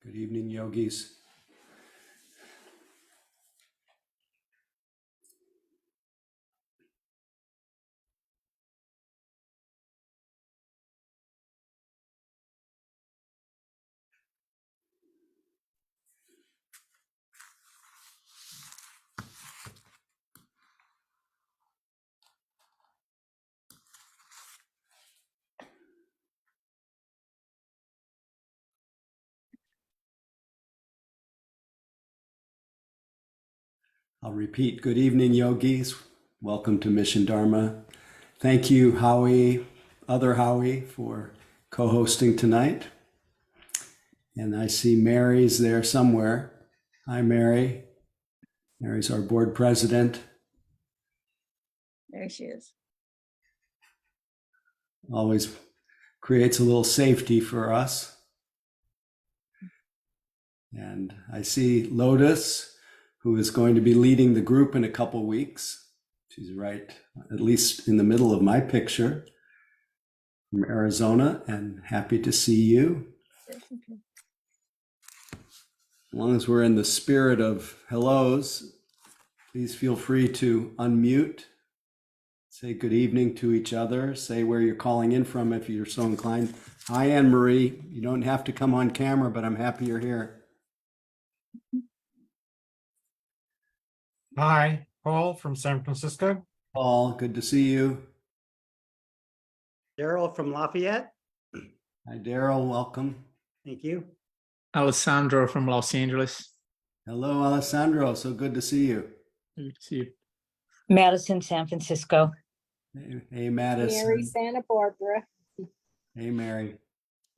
Good evening, yogis. I'll repeat. Good evening, yogis. Welcome to Mission Dharma. Thank you, Howie, other Howie, for co-hosting tonight. And I see Mary's there somewhere. Hi, Mary. Mary's our board president. There she is. Always creates a little safety for us. And I see Lotus, who is going to be leading the group in a couple weeks. She's right, at least in the middle of my picture, from Arizona, and happy to see you. Okay. As long as we're in the spirit of hellos, please feel free to unmute, say good evening to each other, say where you're calling in from if you're so inclined. Hi, Anne Marie. You don't have to come on camera, but I'm happy you're here. Hi, Paul from San Francisco. Paul, good to see you. Daryl from Lafayette. Hi, Daryl. Welcome. Thank you. Alessandro from Los Angeles. Hello, Alessandro. So good to see you. Good to see you. Madison, San Francisco. Hey, Madison. Mary, Santa Barbara. Hey, Mary.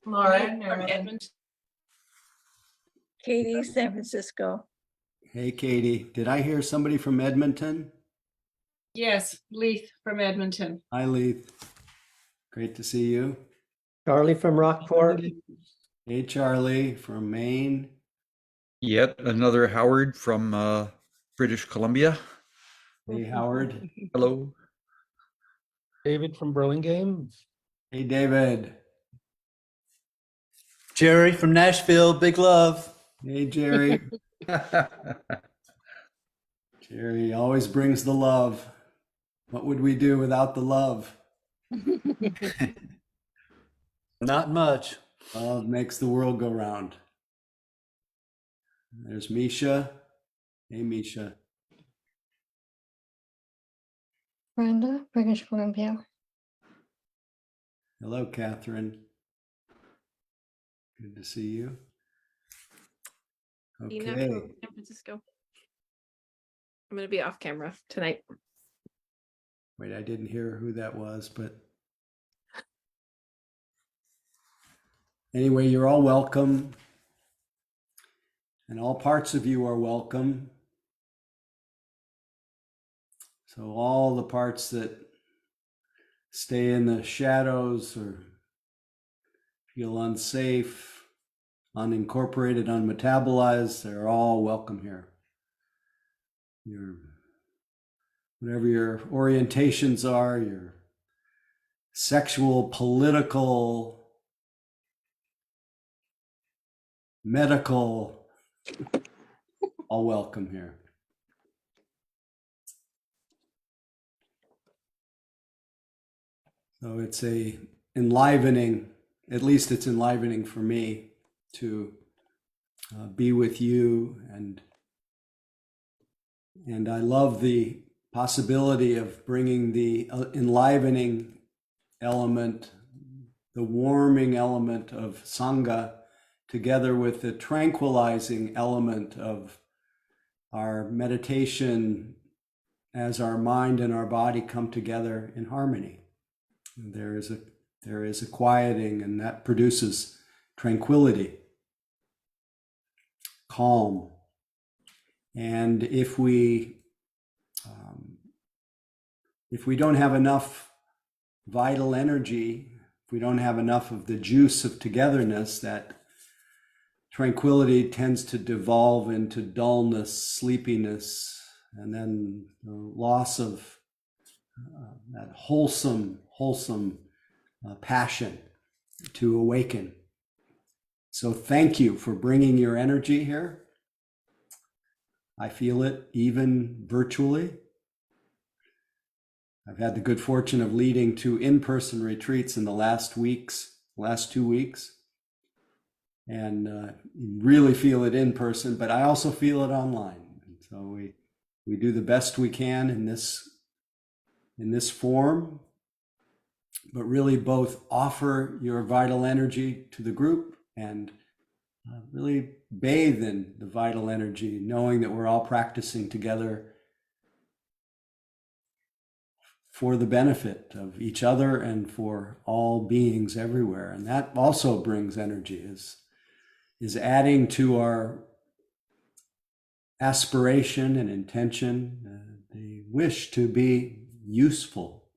Laura from Edmonton. Katie, San Francisco. Hey, Katie. Did I hear somebody from Edmonton? Yes, Leith from Edmonton. Hi, Leith. Great to see you. Charlie from Rockport. Hey, Charlie from Maine. Yet another Howard from British Columbia. Hey, Howard. Hello. David from Burlingame. Hey, David. Jerry from Nashville, big love. Hey, Jerry. Jerry always brings the love. What would we do without the love? Not much. Love makes the world go round. There's Misha. Hey, Misha. Brenda, British Columbia. Hello, Catherine. Good to see you. Ina Okay. from San Francisco. I'm going to be off camera tonight. Wait, I didn't hear who that was, but anyway, you're all welcome. And all parts of you are welcome. So all the parts that stay in the shadows or feel unsafe, unincorporated, unmetabolized, they're all welcome here. Whatever your orientations are, your sexual, political, medical, all welcome here. So it's a enlivening, at least it's enlivening for me to be with you, and I love the possibility of bringing the enlivening element, the warming element of Sangha together with the tranquilizing element of our meditation as our mind and our body come together in harmony. There is a quieting, and that produces tranquility, calm. And if we don't have enough vital energy, if we don't have enough of the juice of togetherness, that tranquility tends to devolve into dullness, sleepiness, and then the loss of that wholesome passion to awaken. So thank you for bringing your energy here. I feel it even virtually. I've had the good fortune of leading 2 in-person retreats in the last 2 weeks. And really feel it in person, but I also feel it online. And so we do the best we can in this form, but really both offer your vital energy to the group and really bathe in the vital energy, knowing that we're all practicing together for the benefit of each other and for all beings everywhere. And that also brings energy, is adding to our aspiration and intention, the wish to be useful,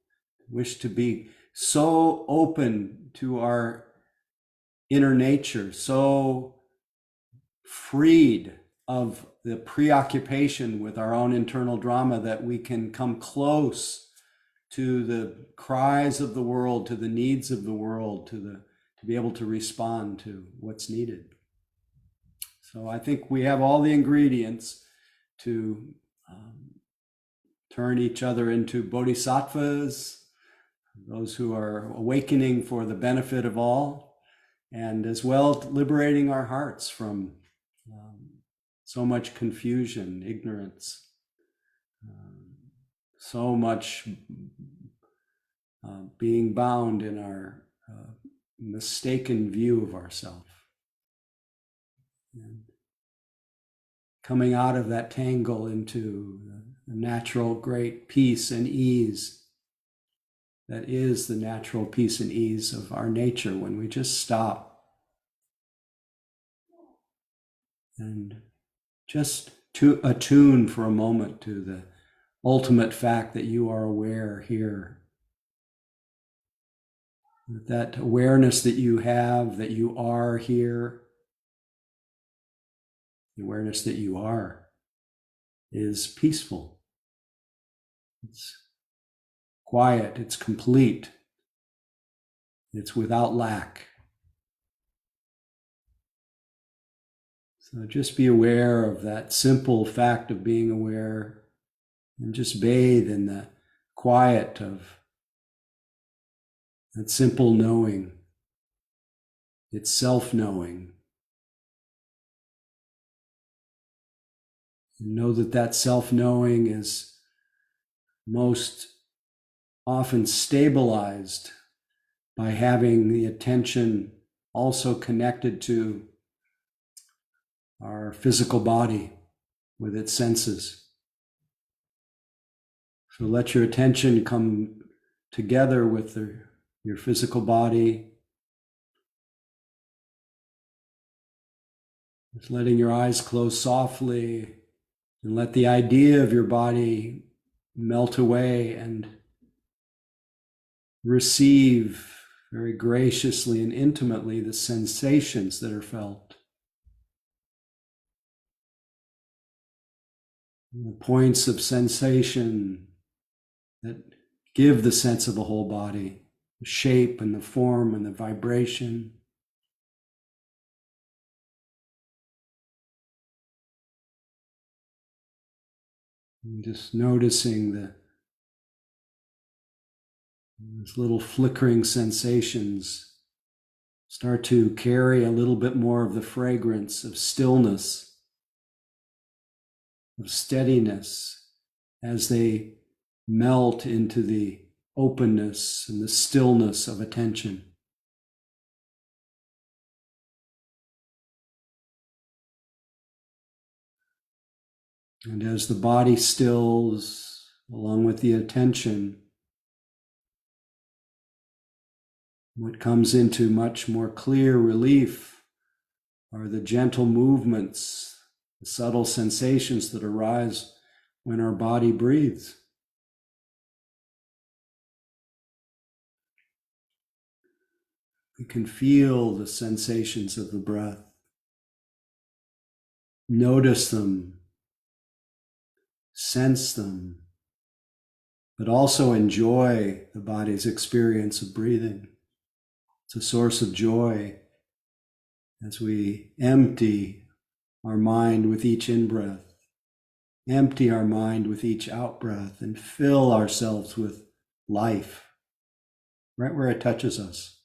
wish to be so open to our inner nature, so freed of the preoccupation with our own internal drama that we can come close to the cries of the world, to the needs of the world, to be able to respond to what's needed. So I think we have all the ingredients to turn each other into bodhisattvas, those who are awakening for the benefit of all, and as well liberating our hearts from so much confusion, ignorance, so much being bound in our mistaken view of ourselves. And coming out of that tangle into the natural great peace and ease that is the natural peace and ease of our nature when we just stop and just to attune for a moment to the ultimate fact that you are aware here. That awareness that you have, that you are here, the awareness that you are, is peaceful. It's quiet, it's complete, it's without lack. So just be aware of that simple fact of being aware and just bathe in the quiet of that simple knowing. It's self-knowing. And know that that self-knowing is most often stabilized by having the attention also connected to our physical body with its senses. So let your attention come together with your physical body. Just letting your eyes close softly and let the idea of your body melt away and receive very graciously and intimately the sensations that are felt. The points of sensation that give the sense of a whole body, the shape and the form and the vibration. And just noticing these little flickering sensations start to carry a little bit more of the fragrance of stillness, of steadiness, as they melt into the openness and the stillness of attention. And as the body stills along with the attention, what comes into much more clear relief are the gentle movements, the subtle sensations that arise when our body breathes. We can feel the sensations of the breath. Notice them, sense them, but also enjoy the body's experience of breathing. It's a source of joy as we empty our mind with each in-breath, empty our mind with each out-breath, and fill ourselves with life right where it touches us.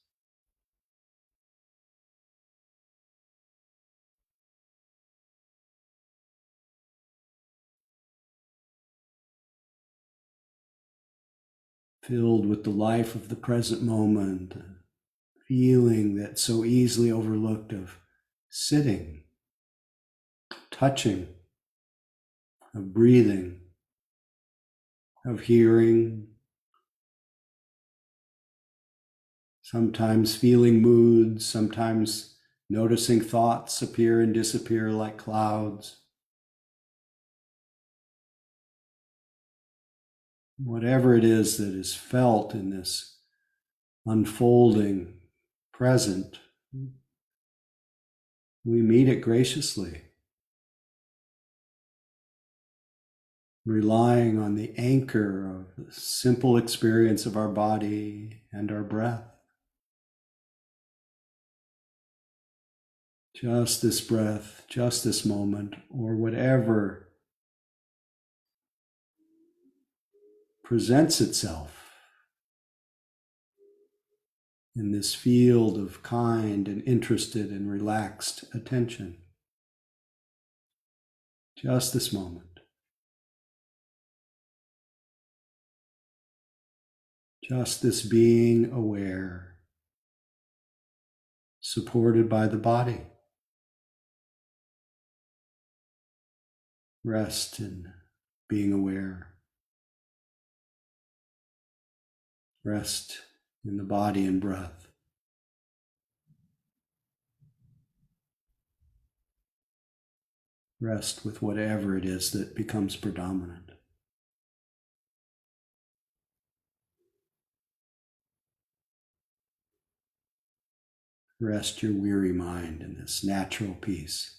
Filled with the life of the present moment, feeling that so easily overlooked of sitting, touching, of breathing, of hearing, sometimes feeling moods, sometimes noticing thoughts appear and disappear like clouds. Whatever it is that is felt in this unfolding present, we meet it graciously, relying on the anchor of the simple experience of our body and our breath. Just this breath, just this moment, or whatever presents itself in this field of kind and interested and relaxed attention. Just this moment. Just this being aware, supported by the body. Rest in being aware. Rest in the body and breath. Rest with whatever it is that becomes predominant. Rest your weary mind in this natural peace.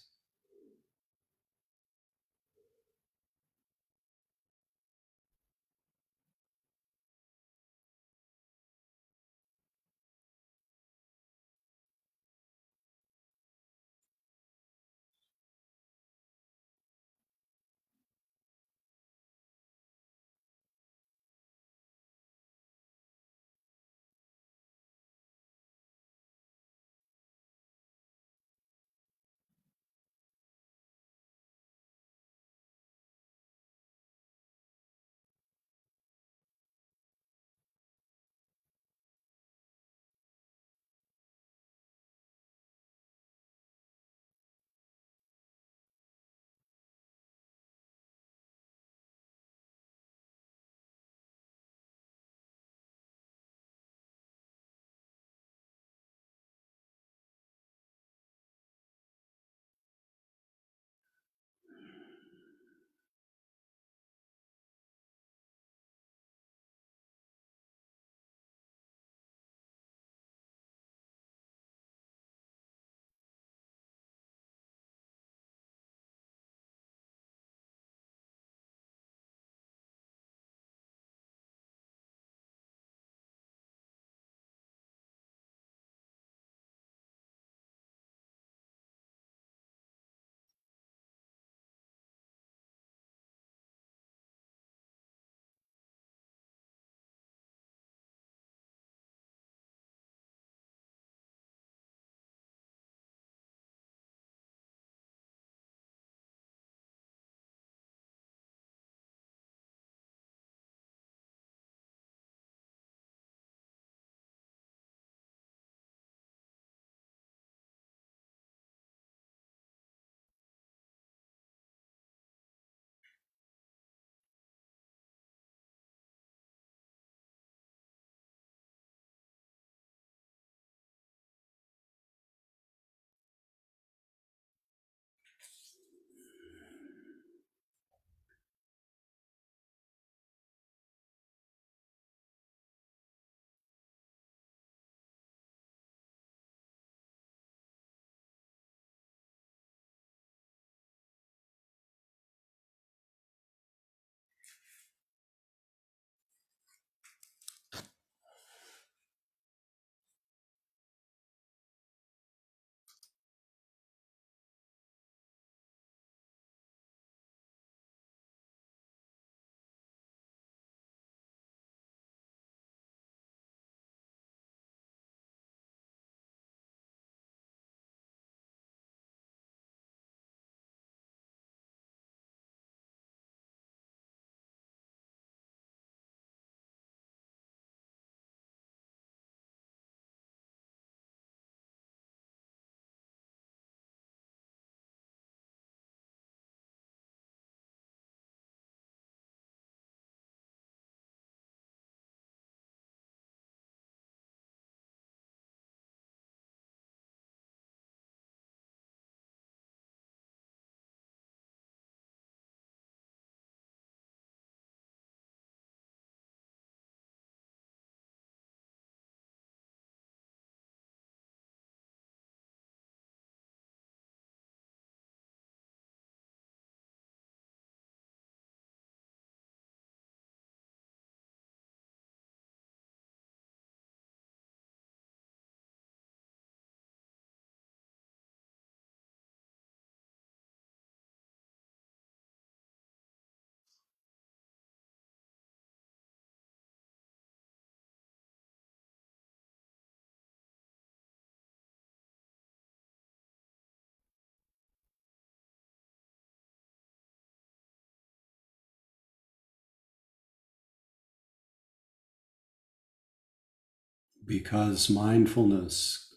because mindfulness,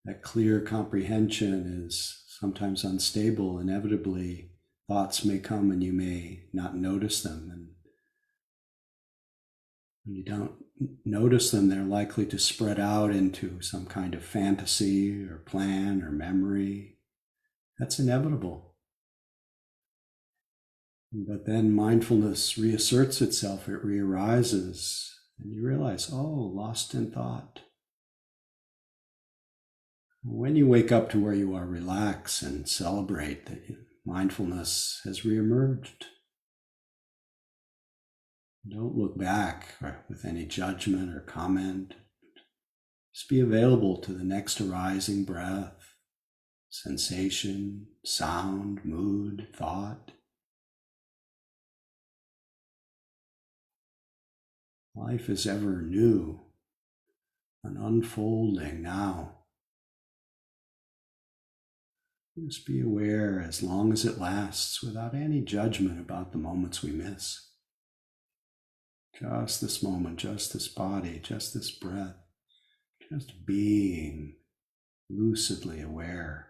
that clear comprehension, is sometimes unstable. Inevitably, thoughts may come and you may not notice them. And when you don't notice them, they're likely to spread out into some kind of fantasy or plan or memory. That's inevitable. But then mindfulness reasserts itself, it re-arises, and you realize, oh, lost in thought. When you wake up to where you are, relax and celebrate that mindfulness has reemerged. Don't look back with any judgment or comment. Just be available to the next arising breath, sensation, sound, mood, thought. Life is ever new and unfolding now. Just be aware as long as it lasts without any judgment about the moments we miss. Just this moment, just this body, just this breath, just being lucidly aware.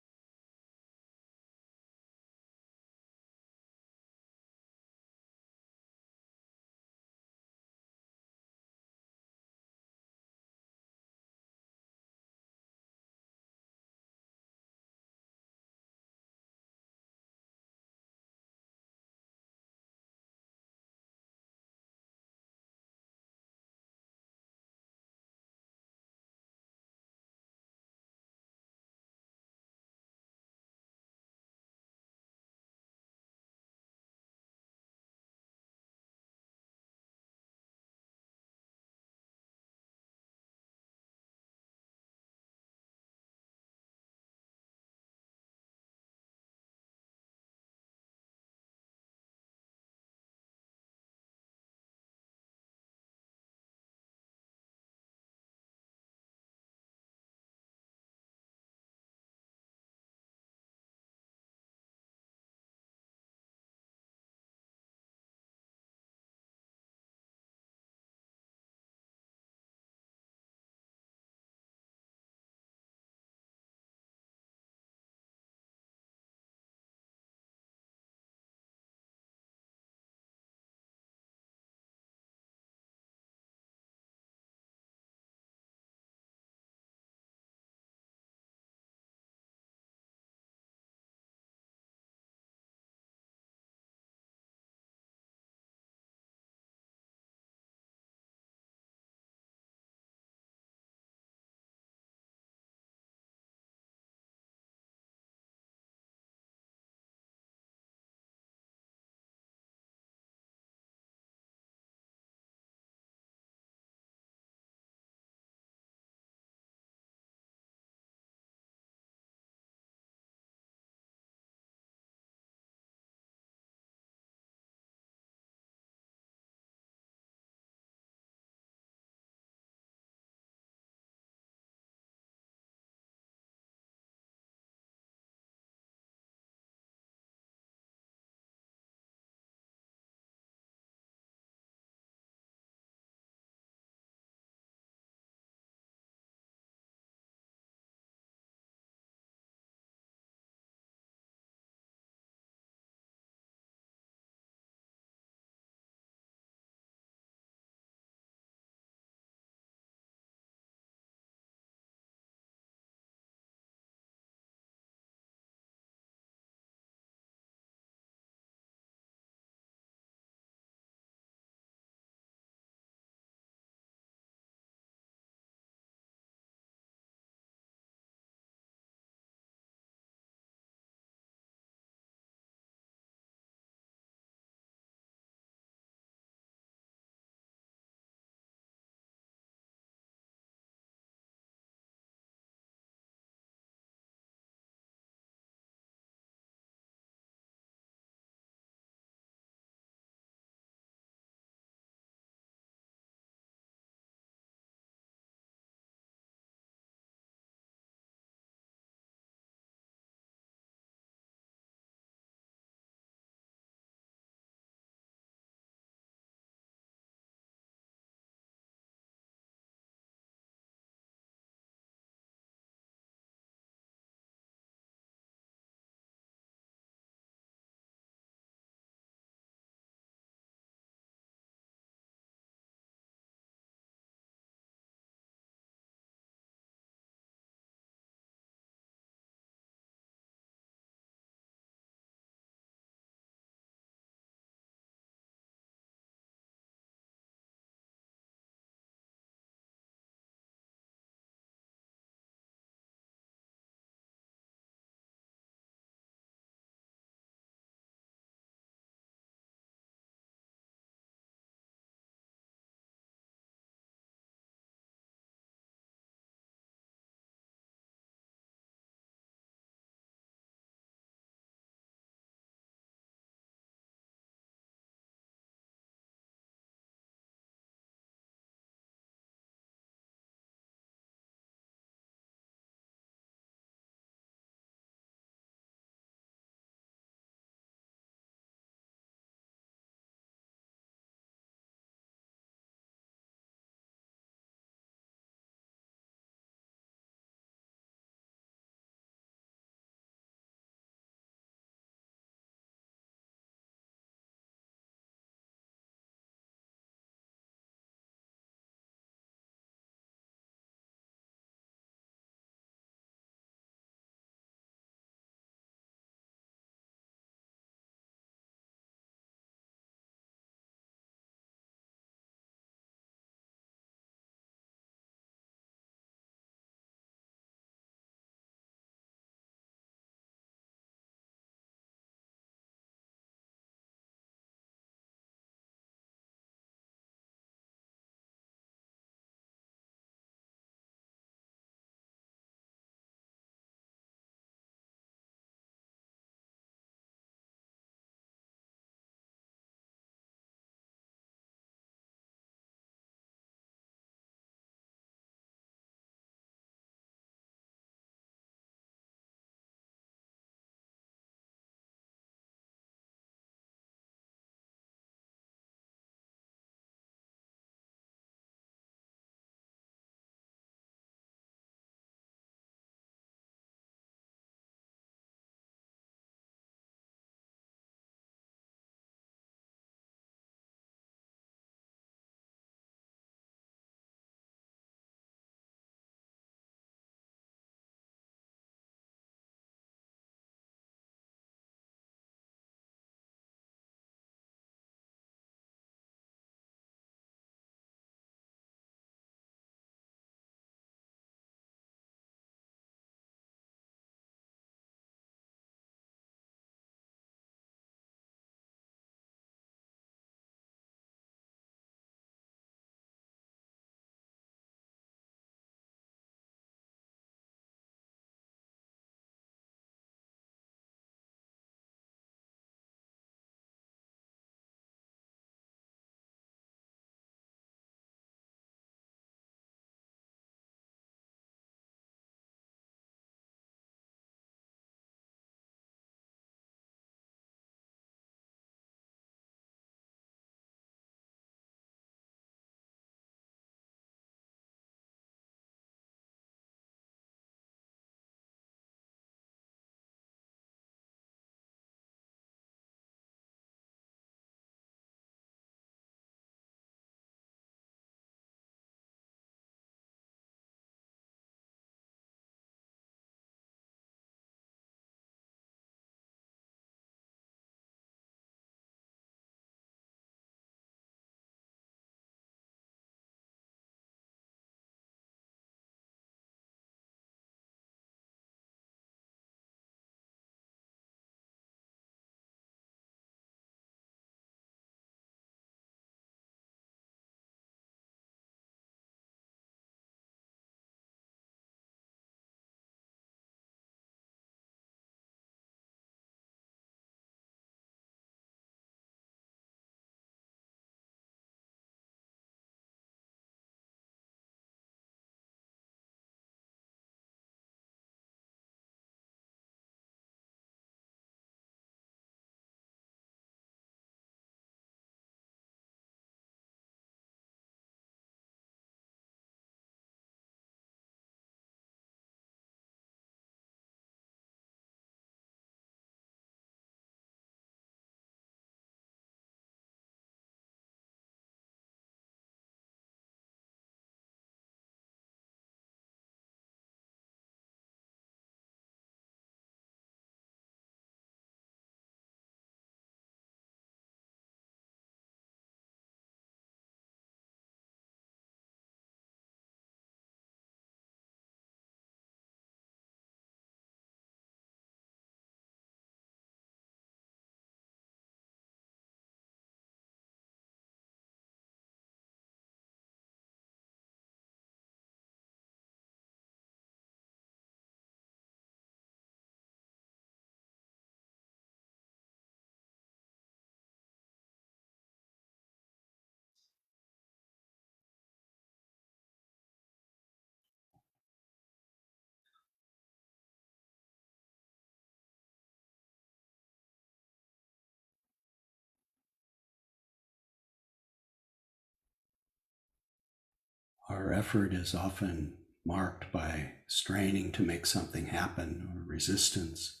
our effort is often marked by straining to make something happen or resistance.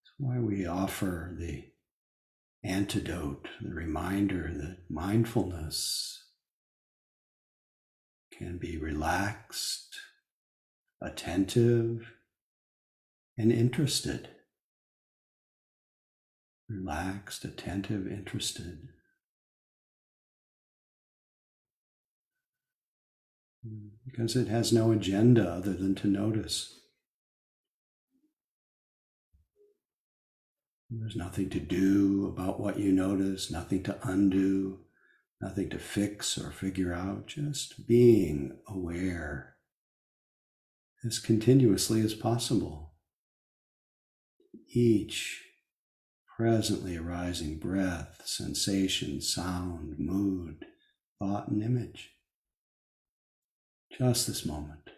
That's why we offer the antidote, the reminder that mindfulness can be relaxed, attentive, and interested. Relaxed, attentive, interested. Because it has no agenda other than to notice. There's nothing to do about what you notice, nothing to undo, nothing to fix or figure out, just being aware as continuously as possible. Each presently arising breath, sensation, sound, mood, thought, and image. Just this moment.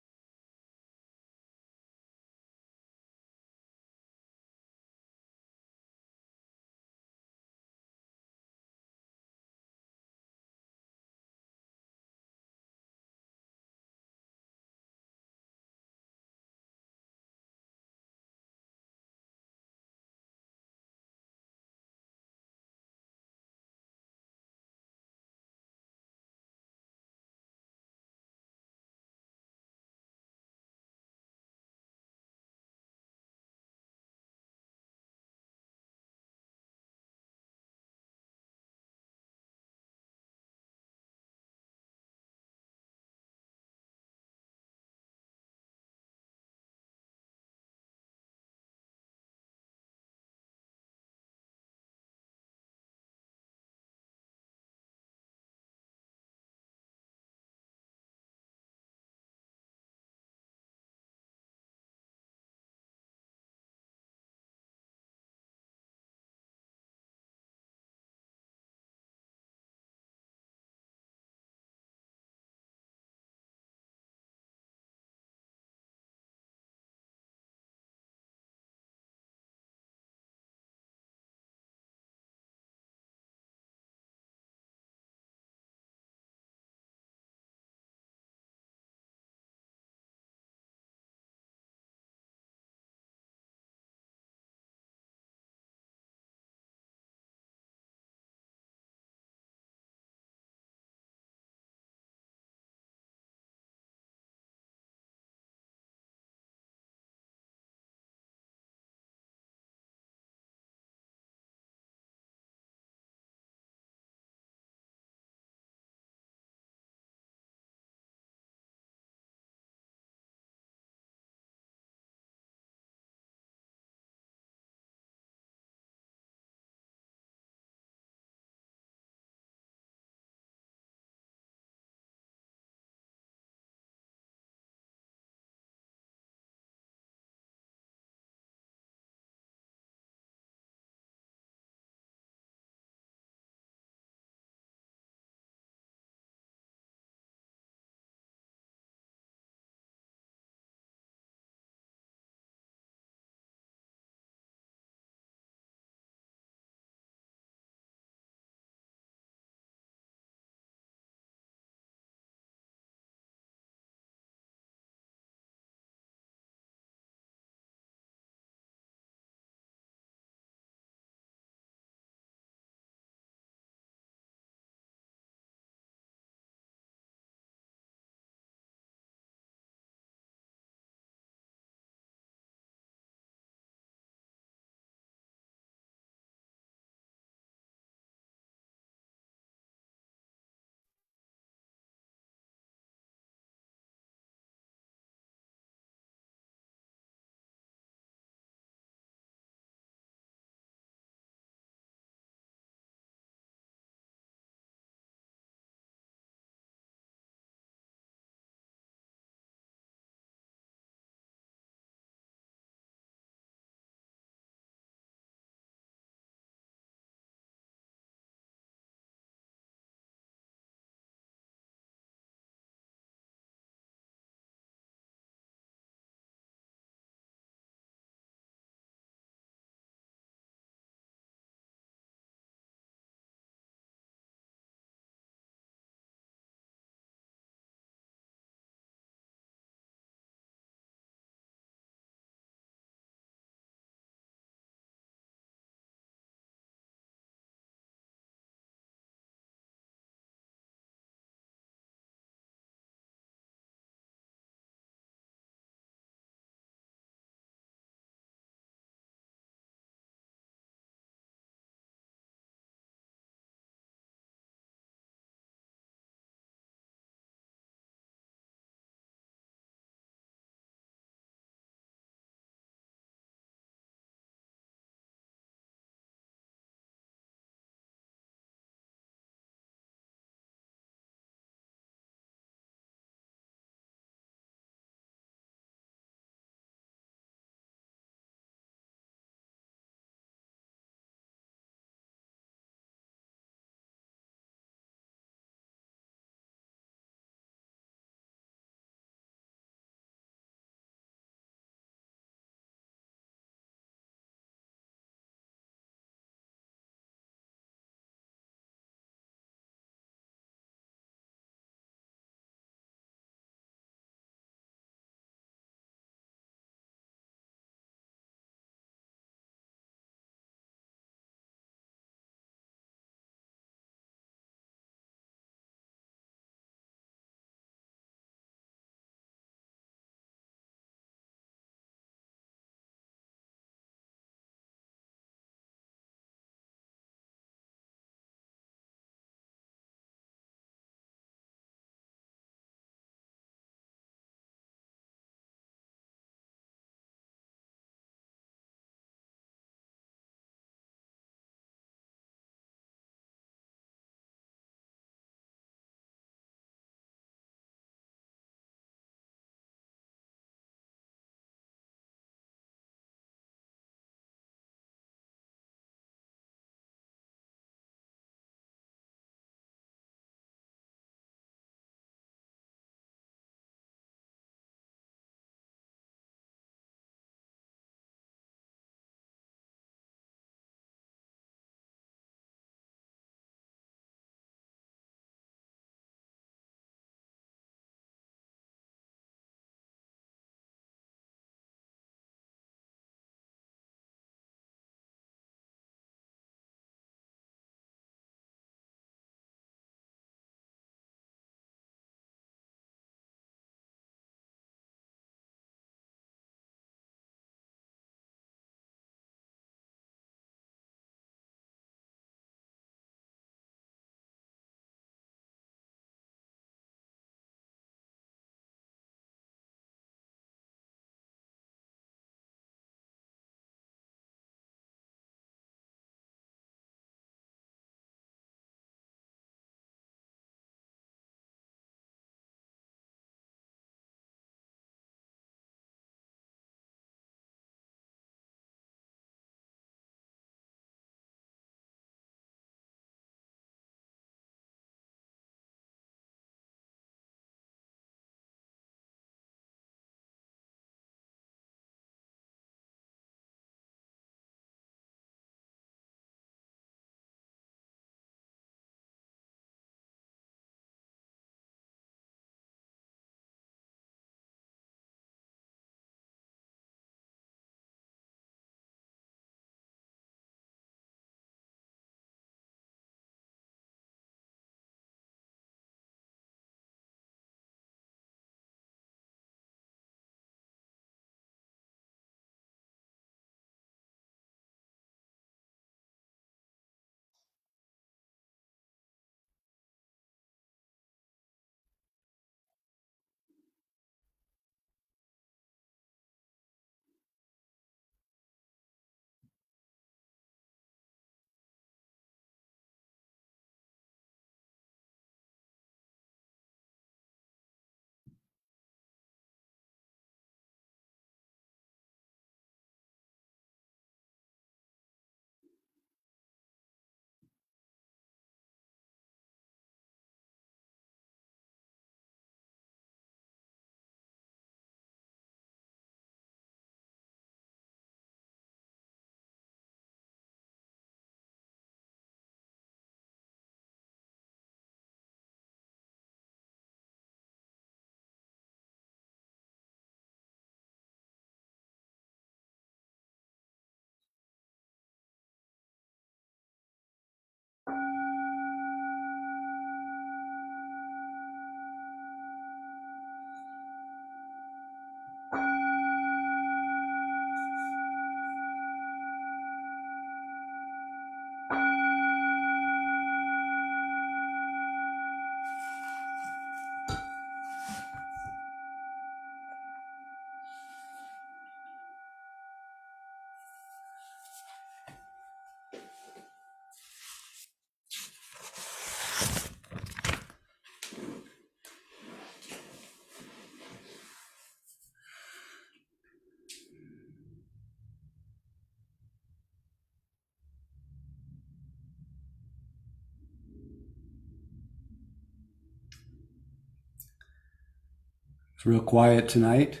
real quiet tonight.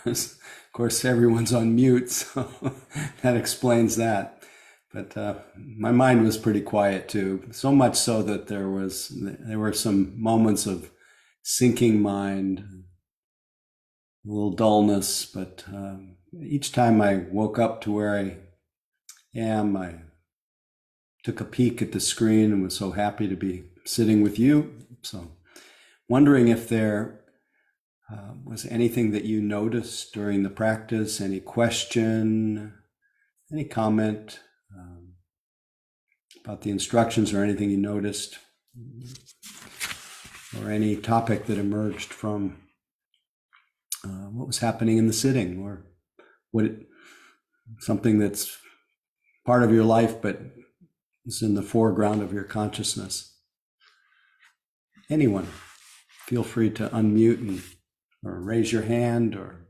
Of course, everyone's on mute, so that explains that. But my mind was pretty quiet too, so much so that there were some moments of sinking mind, a little dullness. But each time I woke up to where I am, I took a peek at the screen and was so happy to be sitting with you. So, wondering if there was anything that you noticed during the practice, any question, any comment about the instructions, or anything you noticed, or any topic that emerged from what was happening in the sitting, or something that's part of your life but is in the foreground of your consciousness. Anyone, feel free to unmute or raise your hand, or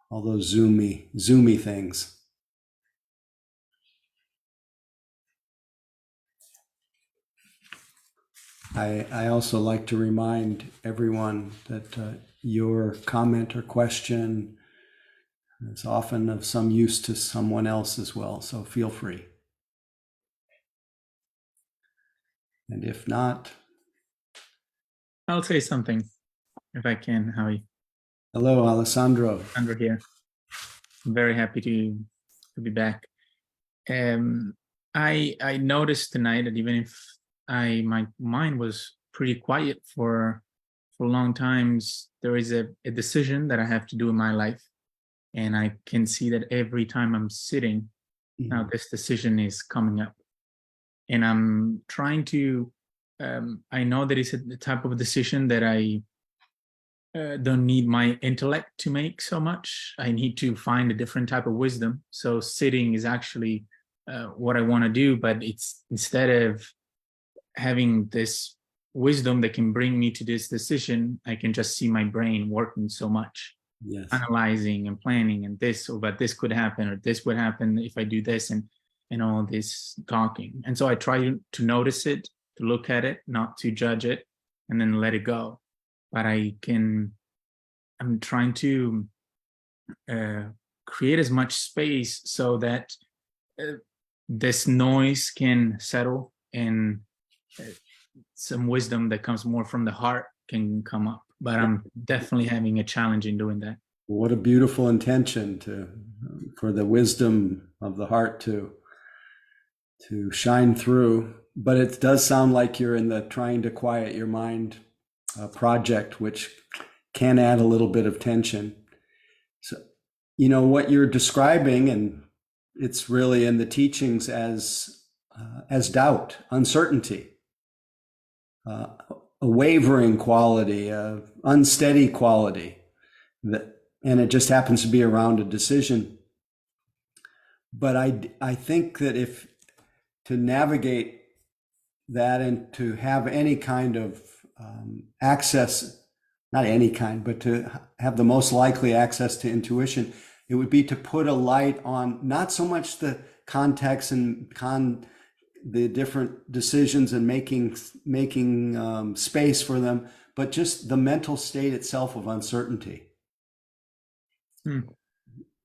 all those zoomy things. I also like to remind everyone that your comment or question is often of some use to someone else as well, so feel free. And if not, I'll say something if I can, Howie. hello, Alessandro. Under here. I'm very happy to be back. I noticed tonight that even if my mind was pretty quiet for long times, there is a decision that I have to do in my life, and I can see that every time I'm sitting, now this decision is coming up, and I'm trying to. I know that it's the type of decision that I don't need my intellect to make so much. I need to find a different type of wisdom. So sitting is actually what I want to do, but it's instead of having this wisdom that can bring me to this decision, I can just see my brain working so much, Yes. analyzing and planning, and but this could happen, or this would happen if I do this, and all this talking. And so I try to notice it, to look at it, not to judge it, and then let it go. But I'm trying to create as much space so that this noise can settle, and some wisdom that comes more from the heart can come up. But I'm definitely having a challenge in doing that. What a beautiful intention for the wisdom of the heart to shine through. But it does sound like you're in the trying to quiet your mind project, which can add a little bit of tension. So, what you're describing, and it's really in the teachings as doubt, uncertainty, a wavering quality, a unsteady quality, and it just happens to be around a decision. But I think that if to navigate that and to have any kind of access, not any kind, but to have the most likely access to intuition, it would be to put a light on not so much the context and the different decisions and making space for them, but just the mental state itself of uncertainty.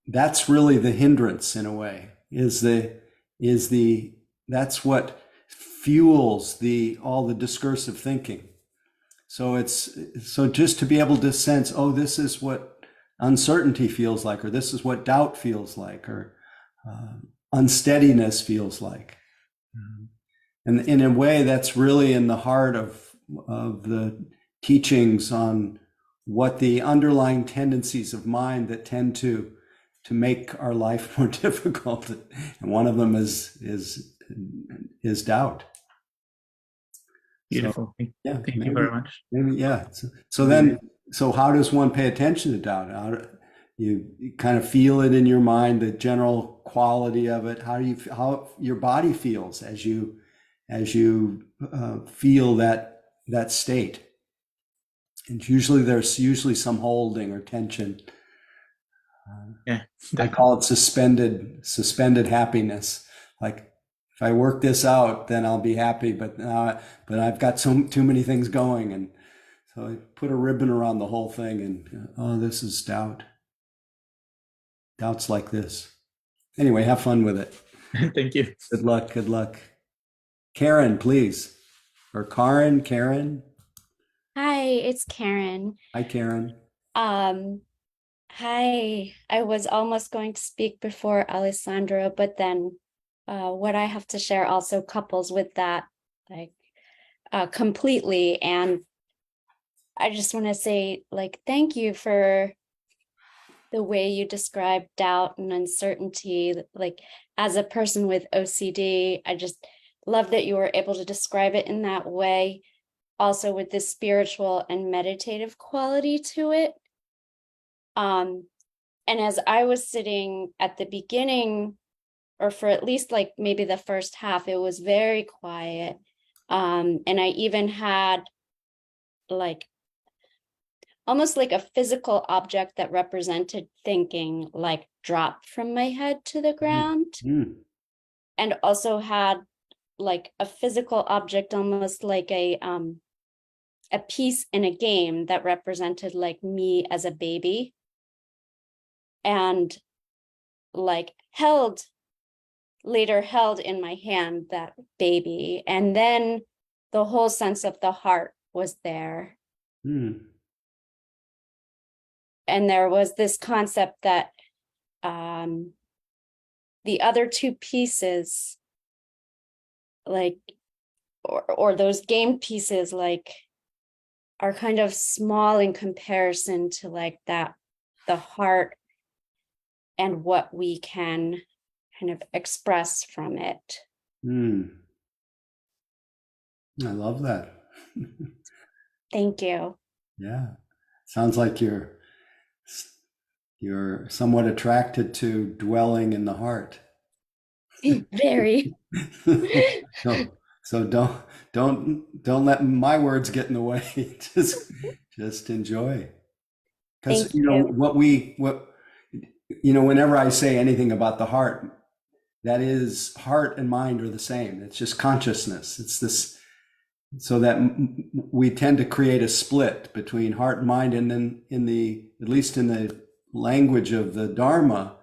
That's really the hindrance in a way, that's what fuels all the discursive thinking. So just to be able to sense, oh, this is what uncertainty feels like, or this is what doubt feels like, or unsteadiness feels like. And in a way, that's really in the heart of the teachings on what the underlying tendencies of mind that tend to make our life more difficult. And one of them is doubt. Beautiful. Yeah, Thank you very much. Maybe, yeah. So how does one pay attention to doubt? You kind of feel it in your mind, the general quality of it. How your body feels as you feel that state. And there's some holding or tension. Yeah, I call it suspended happiness. Like, if I work this out, then I'll be happy. But I've got too many things going, and So I put a ribbon around the whole thing and, oh, this is doubt. Doubt's like this. Anyway, have fun with it. Thank you. Good luck. Good luck. Karen, please. Or Karen. Hi, it's Karen. Hi, Karen. Um, Hi. I was almost going to speak before Alessandro, but then what I have to share also couples with that, like completely. And I just want to say, like, thank you for the way you describe doubt and uncertainty. Like, as a person with OCD, I just love that you were able to describe it in that way, also with this spiritual and meditative quality to it. And as I was sitting at the beginning, or for at least like maybe the first half, it was very quiet. And I even had like almost like a physical object that represented thinking, like drop from my head to the ground. Mm. And also had like a physical object, almost like a piece in a game that represented like me as a baby, and like later held in my hand that baby. And then the whole sense of the heart was there. Mm. And there was this concept that the other two pieces, like, or those game pieces, like, are kind of small in comparison to like that, the heart and what we can kind of express from it. Mm. I love that. Thank you. Yeah. Sounds like you're somewhat attracted to dwelling in the heart. Very. So don't let my words get in the way. Just enjoy. Because Thank you. whenever I say anything about the heart, that is, heart and mind are the same. It's just consciousness. It's this, so that we tend to create a split between heart and mind. And then at least in the language of the Dharma,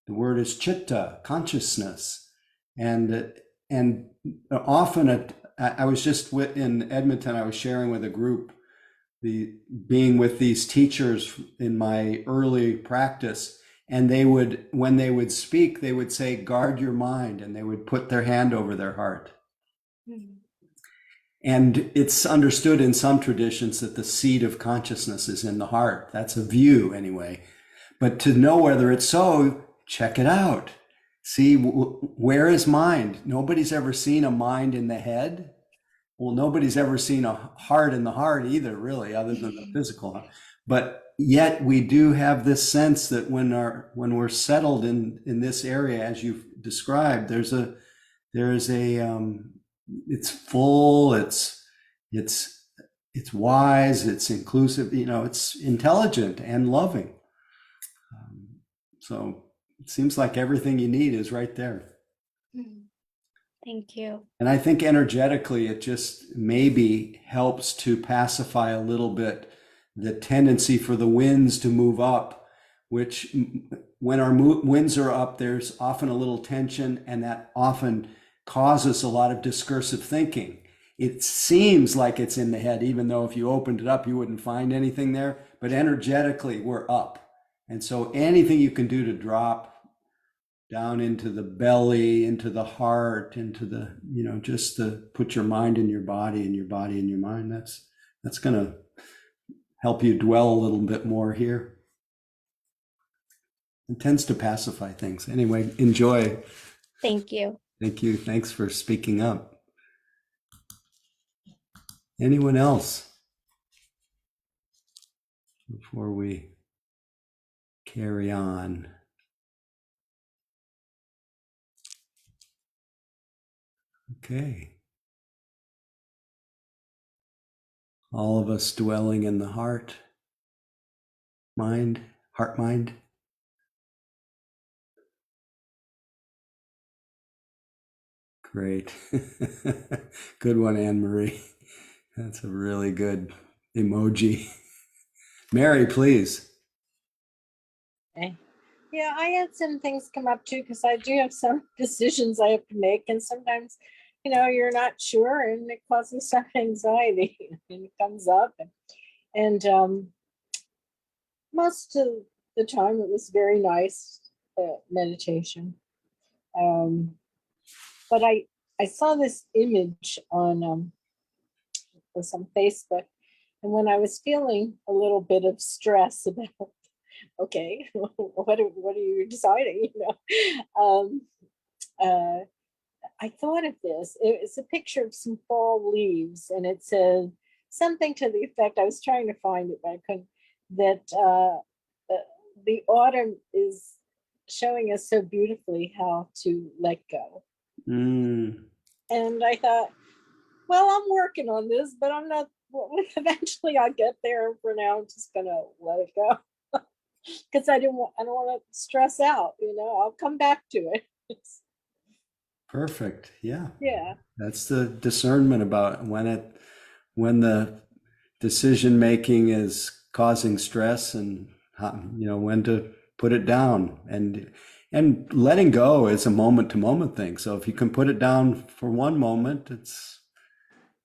the word is chitta, consciousness. And often I was just in Edmonton, I was sharing with a group, being with these teachers in my early practice, and when they would speak, they would say, guard your mind, and they would put their hand over their heart. Mhm. And it's understood in some traditions that the seat of consciousness is in the heart. That's a view anyway. But to know whether it's so, check it out. See, where is mind? Nobody's ever seen a mind in the head. Well, nobody's ever seen a heart in the heart either, really, other than the physical heart. But yet we do have this sense that when we're settled in this area, as you've described, it's full, it's wise, it's inclusive, it's intelligent and loving. So it seems like everything you need is right there. Thank you. And I think energetically, it just maybe helps to pacify a little bit the tendency for the winds to move up, which when our winds are up, there's often a little tension, and that often causes a lot of discursive thinking. It seems like it's in the head, even though if you opened it up, you wouldn't find anything there. But energetically, we're up. And so anything you can do to drop down into the belly, into the heart, into the, just to put your mind in your body and your body in your mind, that's going to help you dwell a little bit more here. It tends to pacify things. Anyway, enjoy. Thank you. Thank you. Thanks for speaking up. Anyone else before we carry on? Okay. All of us dwelling in the heart, mind. Great. Good one, Anne Marie. That's a really good emoji. Mary, please. Okay. Yeah, I had some things come up too, because I do have some decisions I have to make, and sometimes, you're not sure, and it causes some anxiety, and it comes up, and most of the time it was very nice meditation. But I saw this image on some Facebook, and when I was feeling a little bit of stress about, okay, what are you deciding? I thought of this. It's a picture of some fall leaves, and it said something to the effect. I was trying to find it, but I couldn't. That the autumn is showing us so beautifully how to let go. Mm. And I thought, well, I'm working on this, but I'm not. Well, eventually, I'll get there. For now, I'm just gonna let it go because I don't want to stress out. I'll come back to it. Perfect. Yeah. Yeah. That's the discernment about when the decision making is causing stress, and when to put it down, and letting go is a moment to moment thing. So if you can put it down for one moment,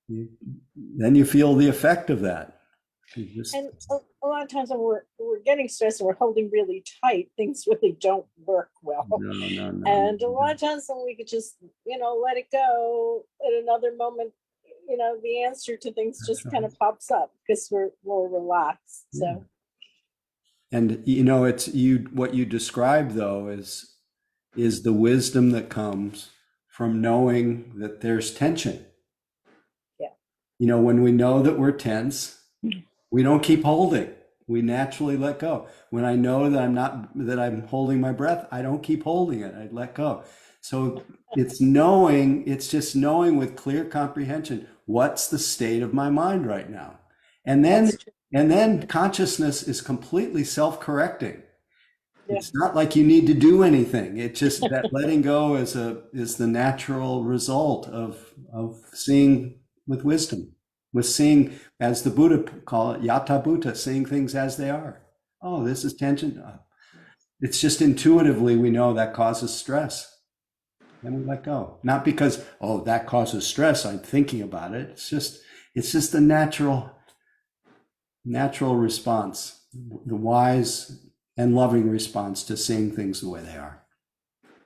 then you feel the effect of that. And a lot of times when we're getting stressed and we're holding really tight, things really don't work well. No. And a lot of times when we could just, let it go at another moment, the answer to things just kind of pops up because we're more relaxed. Yeah. So. And it's what you describe though is the wisdom that comes from knowing that there's tension. Yeah. When we know that we're tense, we don't keep holding. We naturally let go. When I know that I'm holding my breath, I don't keep holding it. I let go. So it's just knowing with clear comprehension, what's the state of my mind right now? And then consciousness is completely self-correcting. Yeah. It's not like you need to do anything. It's just that letting go is the natural result of seeing with wisdom, with seeing, as the Buddha call it, yata bhuta, seeing things as they are. Oh, this is tension. It's just intuitively we know that causes stress. Then we let go. Not because, oh, that causes stress, I'm thinking about it. It's just the natural response, the wise and loving response to seeing things the way they are.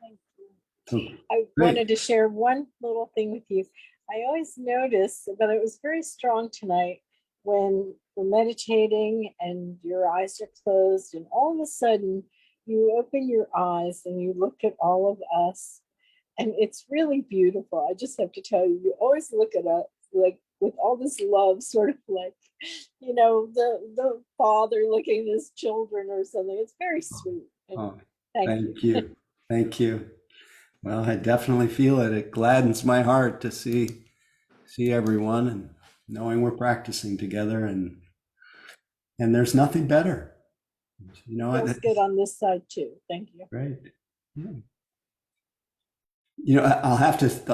Thank you. So, I great. wanted to share one little thing with you. I always notice, but it was very strong tonight when we're meditating and your eyes are closed, and all of a sudden you open your eyes and you look at all of us, and it's really beautiful. I just have to tell you, you always look at us like with all this love, sort of like, the father looking at his children or something. It's very sweet. Oh, Thank you. Thank you. Well, I definitely feel it. It gladdens my heart to see everyone and knowing we're practicing together, and there's nothing better. Feels good on this side too. Thank you. Great. Yeah.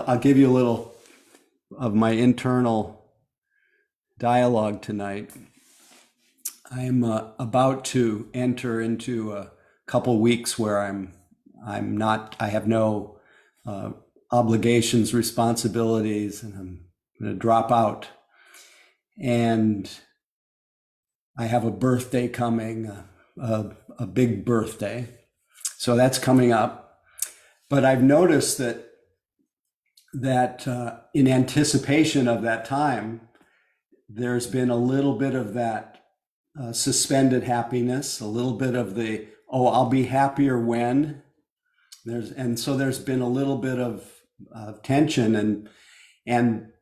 I'll give you a little of my internal dialogue tonight. I'm about to enter into a couple weeks where I have no obligations, responsibilities, and I'm going to drop out. And I have a birthday coming, a big birthday. So that's coming up. But I've noticed that in anticipation of that time, there's been a little bit of that suspended happiness, a little bit of the, oh, I'll be happier when. So there's been a little bit of tension, and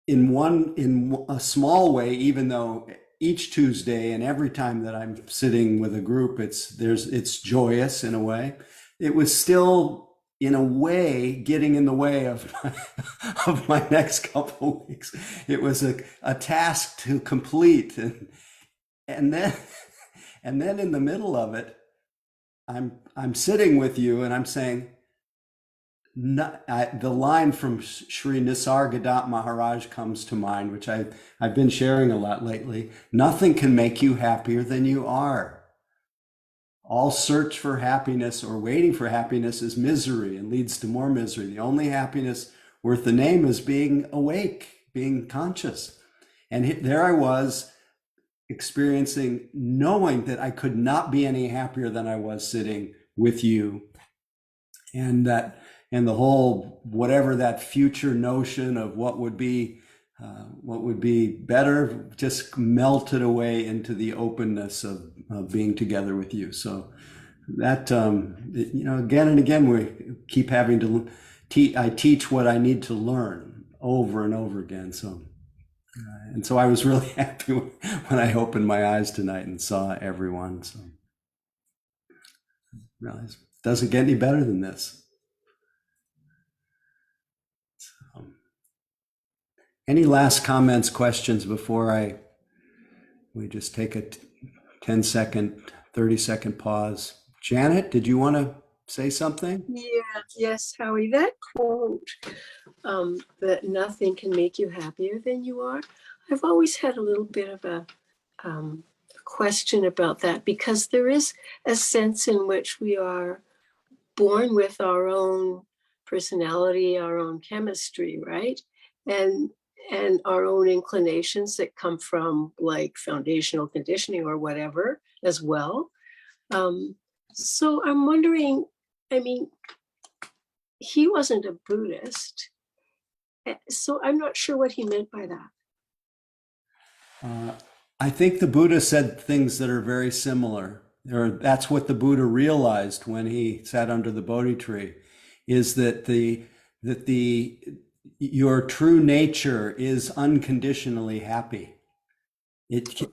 in a small way, even though each Tuesday and every time that I'm sitting with a group, it's joyous in a way. It was still, in a way, getting in the way of my next couple of weeks. It was a task to complete, and then in the middle of it, I'm sitting with you and I'm saying, the line from Sri Nisargadatta Maharaj comes to mind, which I've been sharing a lot lately. Nothing can make you happier than you are. All search for happiness or waiting for happiness is misery and leads to more misery. The only happiness worth the name is being awake, being conscious. And there I was experiencing, knowing that I could not be any happier than I was sitting with you. And the whole, whatever that future notion of what would be better, just melted away into the openness of being together with you. So that, again and again, we keep having to I teach what I need to learn over and over again. So, and so I was really happy when I opened my eyes tonight and saw everyone. So, realize it doesn't get any better than this. Any last comments, questions before we just take a 10-second, 30-second pause? Janet, did you want to say something? Yeah, yes, Howie, that quote, that nothing can make you happier than you are. I've always had a little bit of a question about that, because there is a sense in which we are born with our own personality, our own chemistry, right? And our own inclinations that come from like foundational conditioning or whatever as well. So I'm wondering, I mean, he wasn't a Buddhist, so I'm not sure what he meant by that. I think the Buddha said things that are very similar. Or that's what the Buddha realized when he sat under the Bodhi tree, is that your true nature is unconditionally happy. But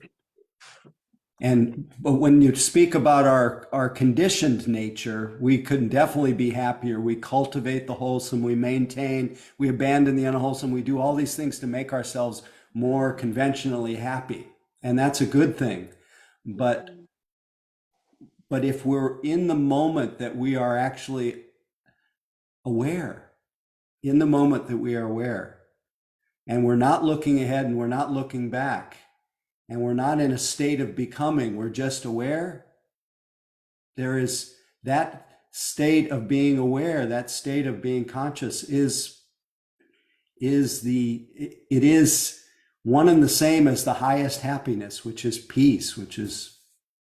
when you speak about our conditioned nature, we could definitely be happier. We cultivate the wholesome, we maintain, we abandon the unwholesome, we do all these things to make ourselves more conventionally happy. And that's a good thing. But if we're in the moment that we are actually aware, and we're not looking ahead and we're not looking back, and we're not in a state of becoming, we're just aware, there is that state of being aware, that state of being conscious it is one and the same as the highest happiness, which is peace, which is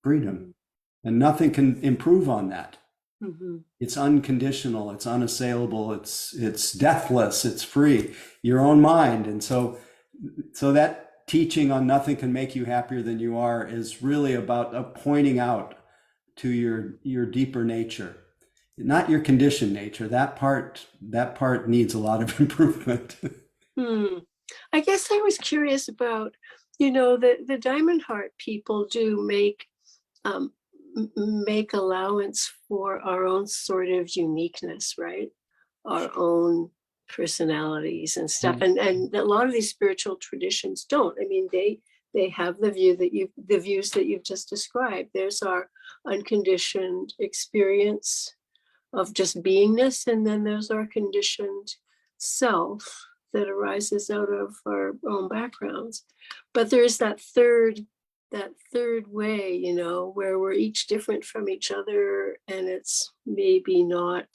freedom. And nothing can improve on that. Mm-hmm. It's unconditional, it's unassailable, it's deathless, it's free, your own mind. And so that teaching on nothing can make you happier than you are is really about pointing out to your deeper nature, not your conditioned nature. That part needs a lot of improvement. I guess I was curious about, the Diamond Heart people do make allowance for our own sort of uniqueness, right? Our own personalities and stuff. And a lot of these spiritual traditions don't. I mean, they have the views that you've just described. There's our unconditioned experience of just beingness, and then there's our conditioned self that arises out of our own backgrounds. But there's that third way, where we're each different from each other, and it's maybe not.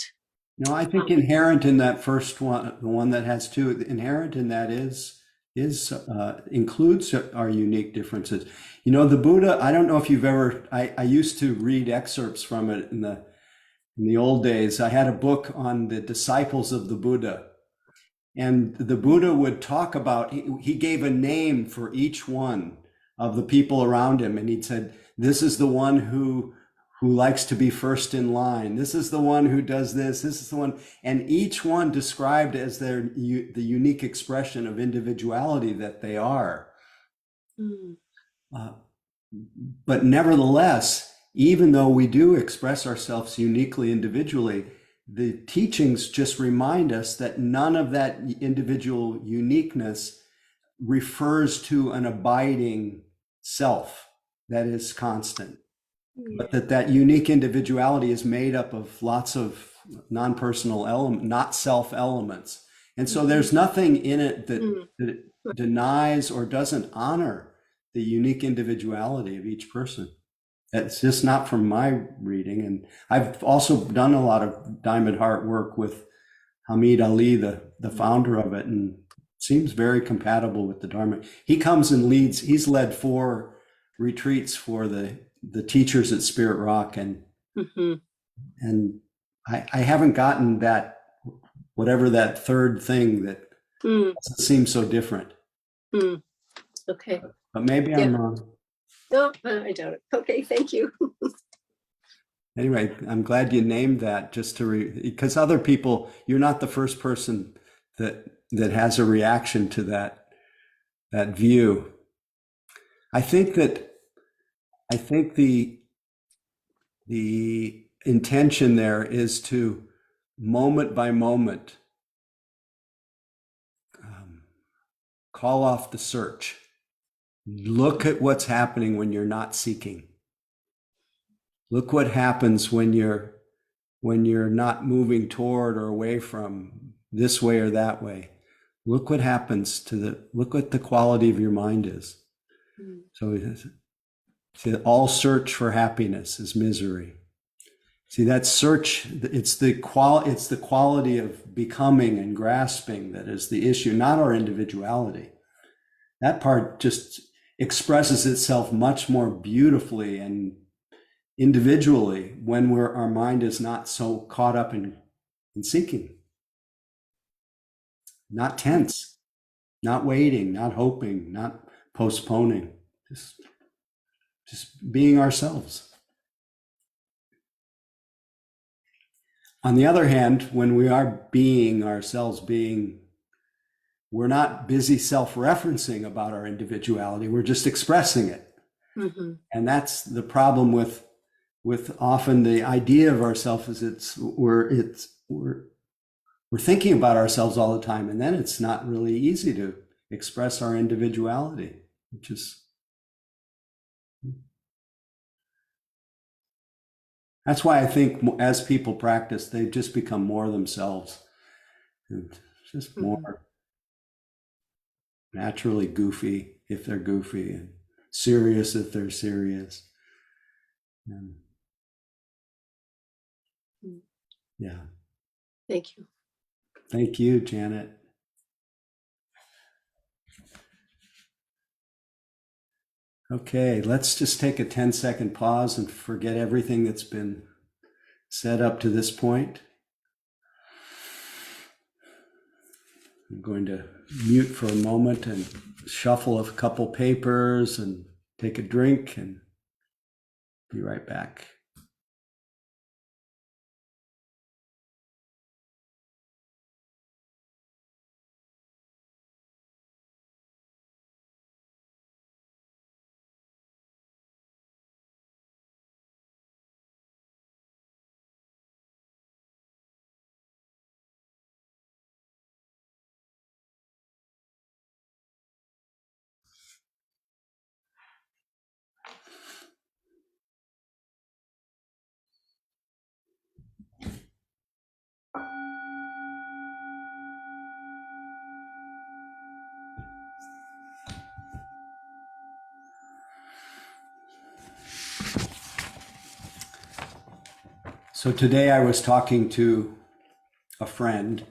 No, I think inherent in that first one, the one that has two, inherent in that includes our unique differences. The Buddha, I don't know if you've ever, I used to read excerpts from it in the old days. I had a book on the disciples of the Buddha. And the Buddha would talk about, he gave a name for each one of the people around him. And he'd said, this is the one who likes to be first in line. This is the one who does this. This is the one. And each one described as the unique expression of individuality that they are. But nevertheless, even though we do express ourselves uniquely individually, the teachings just remind us that none of that individual uniqueness refers to an abiding self that is constant, but that unique individuality is made up of lots of non-personal element, not self elements. And so there's nothing in it that denies or doesn't honor the unique individuality of each person. That's just not from my reading. And I've also done a lot of Diamond Heart work with Hamid Ali, the founder of it, and seems very compatible with the Dharma. He comes and leads, he's led 4 retreats for the teachers at Spirit Rock. And I haven't gotten that, whatever that third thing that seems so different. Okay. But maybe I'm wrong. No, I doubt it. Okay, thank you. Anyway, I'm glad you named that, just to because other people, you're not the first person that has a reaction to that view. I think the intention there is to moment by moment call off the search. Look at what's happening when you're not seeking. Look what happens when you're not moving toward or away from this way or that way. Look what happens look what the quality of your mind is. So all search for happiness is misery. See, that search, it's the quality of becoming and grasping that is the issue, not our individuality. That part just expresses itself much more beautifully and individually when our mind is not so caught up in seeking, not tense, not waiting, not hoping, not postponing, just being ourselves. On the other hand, when we are being ourselves, we're not busy self-referencing about our individuality. We're just expressing it. And that's the problem with often the idea of ourselves is we're thinking about ourselves all the time, and then it's not really easy to express our individuality, which is that's why I think as people practice, they just become more themselves, and just more naturally goofy if they're goofy, and serious if they're serious. And yeah. Thank you. Thank you, Janet. Okay, let's just take a 10-second pause and forget everything that's been said up to this point. I'm going to mute for a moment and shuffle a couple papers and take a drink and be right back. So today I was talking to a friend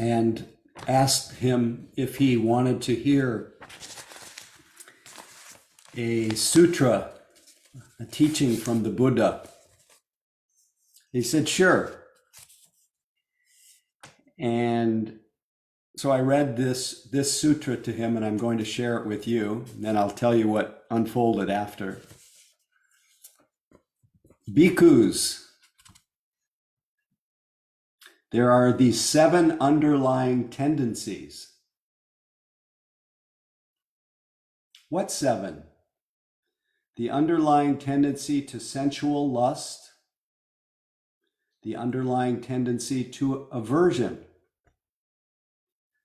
and asked him if he wanted to hear a sutra, a teaching from the Buddha. He said, sure. And so I read this sutra to him, and I'm going to share it with you, and then I'll tell you what unfolded after. Bhikkhus, there are these 7 underlying tendencies. What 7? The underlying tendency to sensual lust, the underlying tendency to aversion,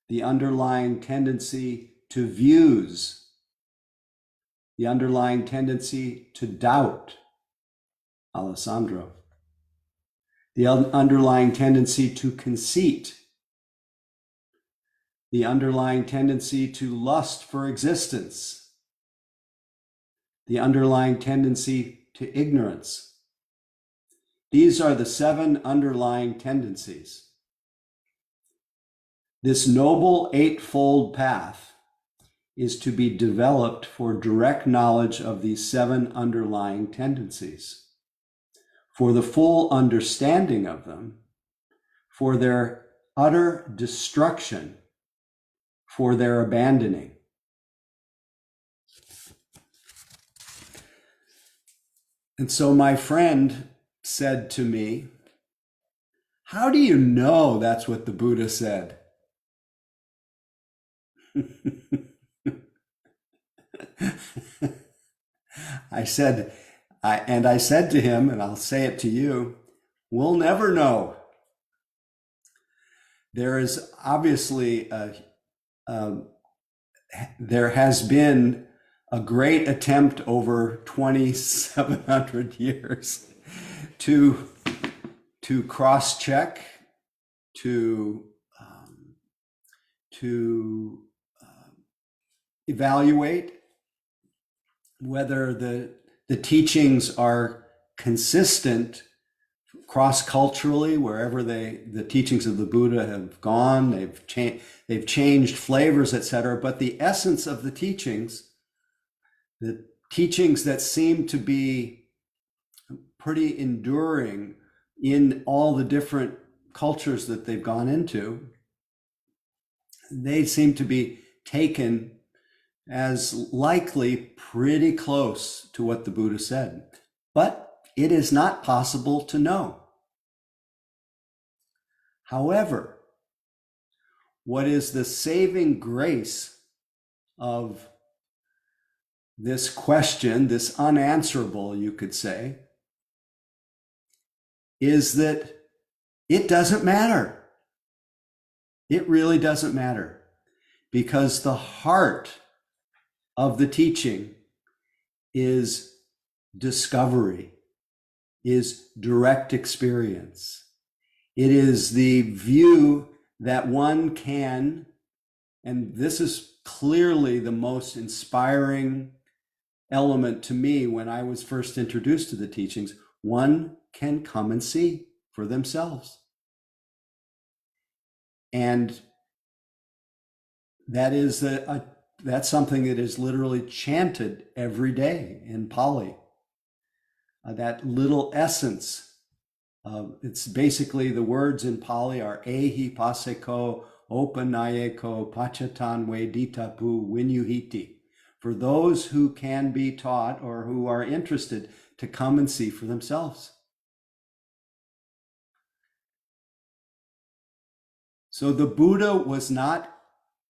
the underlying tendency to views, the underlying tendency to doubt, Alessandro. The underlying tendency to conceit, the underlying tendency to lust for existence, the underlying tendency to ignorance. These are the 7 underlying tendencies. This noble eightfold path is to be developed for direct knowledge of these 7 underlying tendencies, for the full understanding of them, for their utter destruction, for their abandoning. And so my friend said to me, "How do you know that's what the Buddha said?" I said to him, and I'll say it to you, we'll never know. There is obviously there has been a great attempt over 2,700 years to cross-check, to evaluate whether the teachings are consistent cross-culturally wherever the teachings of the Buddha have gone. They've changed flavors, etc. But the essence of the teachings that seem to be pretty enduring in all the different cultures that they've gone into, they seem to be taken as likely pretty close to what the Buddha said. But it is not possible to know. However, what is the saving grace of this question, this unanswerable, you could say, is that it doesn't matter. It really doesn't matter, because the heart of the teaching is discovery, is direct experience. It is the view that one can, and this is clearly the most inspiring element to me when I was first introduced to the teachings, one can come and see for themselves. And that is that's something that is literally chanted every day in Pali. That little essence. It's basically the words in Pali are ehi paseko opanayeko pachatan veditapu vinyuhiti. For those who can be taught or who are interested to come and see for themselves. So the Buddha was not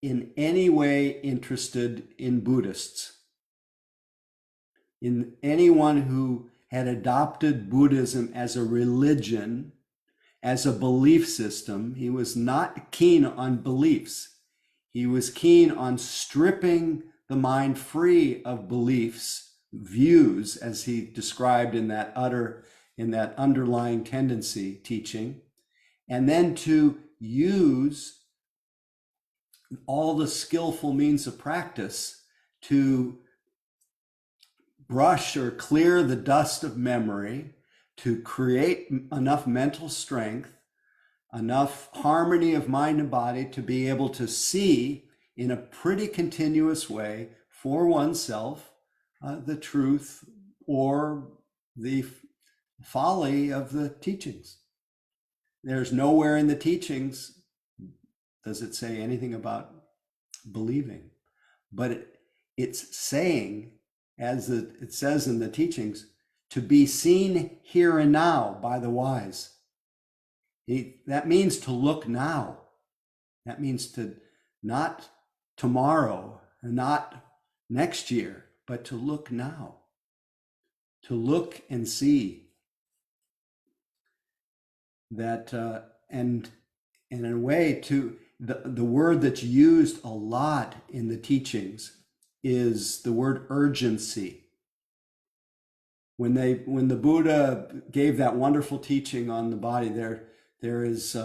in any way interested in Buddhists, in anyone who had adopted Buddhism as a religion, as a belief system. He was not keen on beliefs. He was keen on stripping the mind free of beliefs, views, as he described in that underlying tendency teaching, and then to use all the skillful means of practice to brush or clear the dust of memory, to create enough mental strength, enough harmony of mind and body to be able to see in a pretty continuous way for oneself the truth or the folly of the teachings. There's nowhere in the teachings does it say anything about believing, but it's saying, as it says in the teachings, to be seen here and now by the wise. That means to look now. That means to not tomorrow, not next year, but to look now. To look and see that, and in a way, to the word that's used a lot in the teachings is the word urgency. when the Buddha gave that wonderful teaching on the body, there's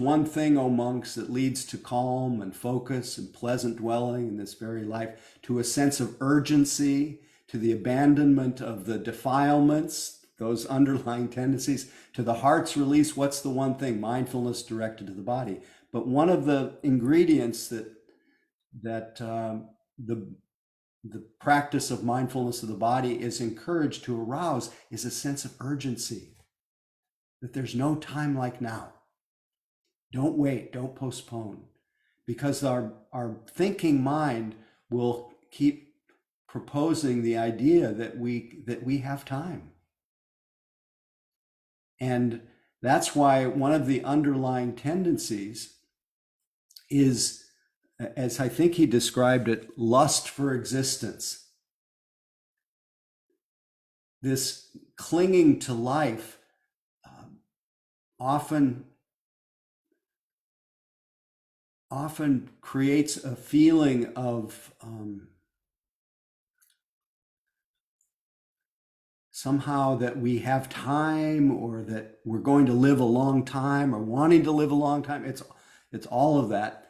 one thing, O monks, that leads to calm and focus and pleasant dwelling in this very life, to a sense of urgency, to the abandonment of the defilements, those underlying tendencies, to the heart's release. What's the one thing? Mindfulness directed to the body. But one of the ingredients that the practice of mindfulness of the body is encouraged to arouse is a sense of urgency, that there's no time like now. Don't wait, don't postpone, because our thinking mind will keep proposing the idea that we have time. And that's why one of the underlying tendencies is, as I think he described it, lust for existence. This clinging to life often creates a feeling of somehow that we have time, or that we're going to live a long time, or wanting to live a long time. It's all of that.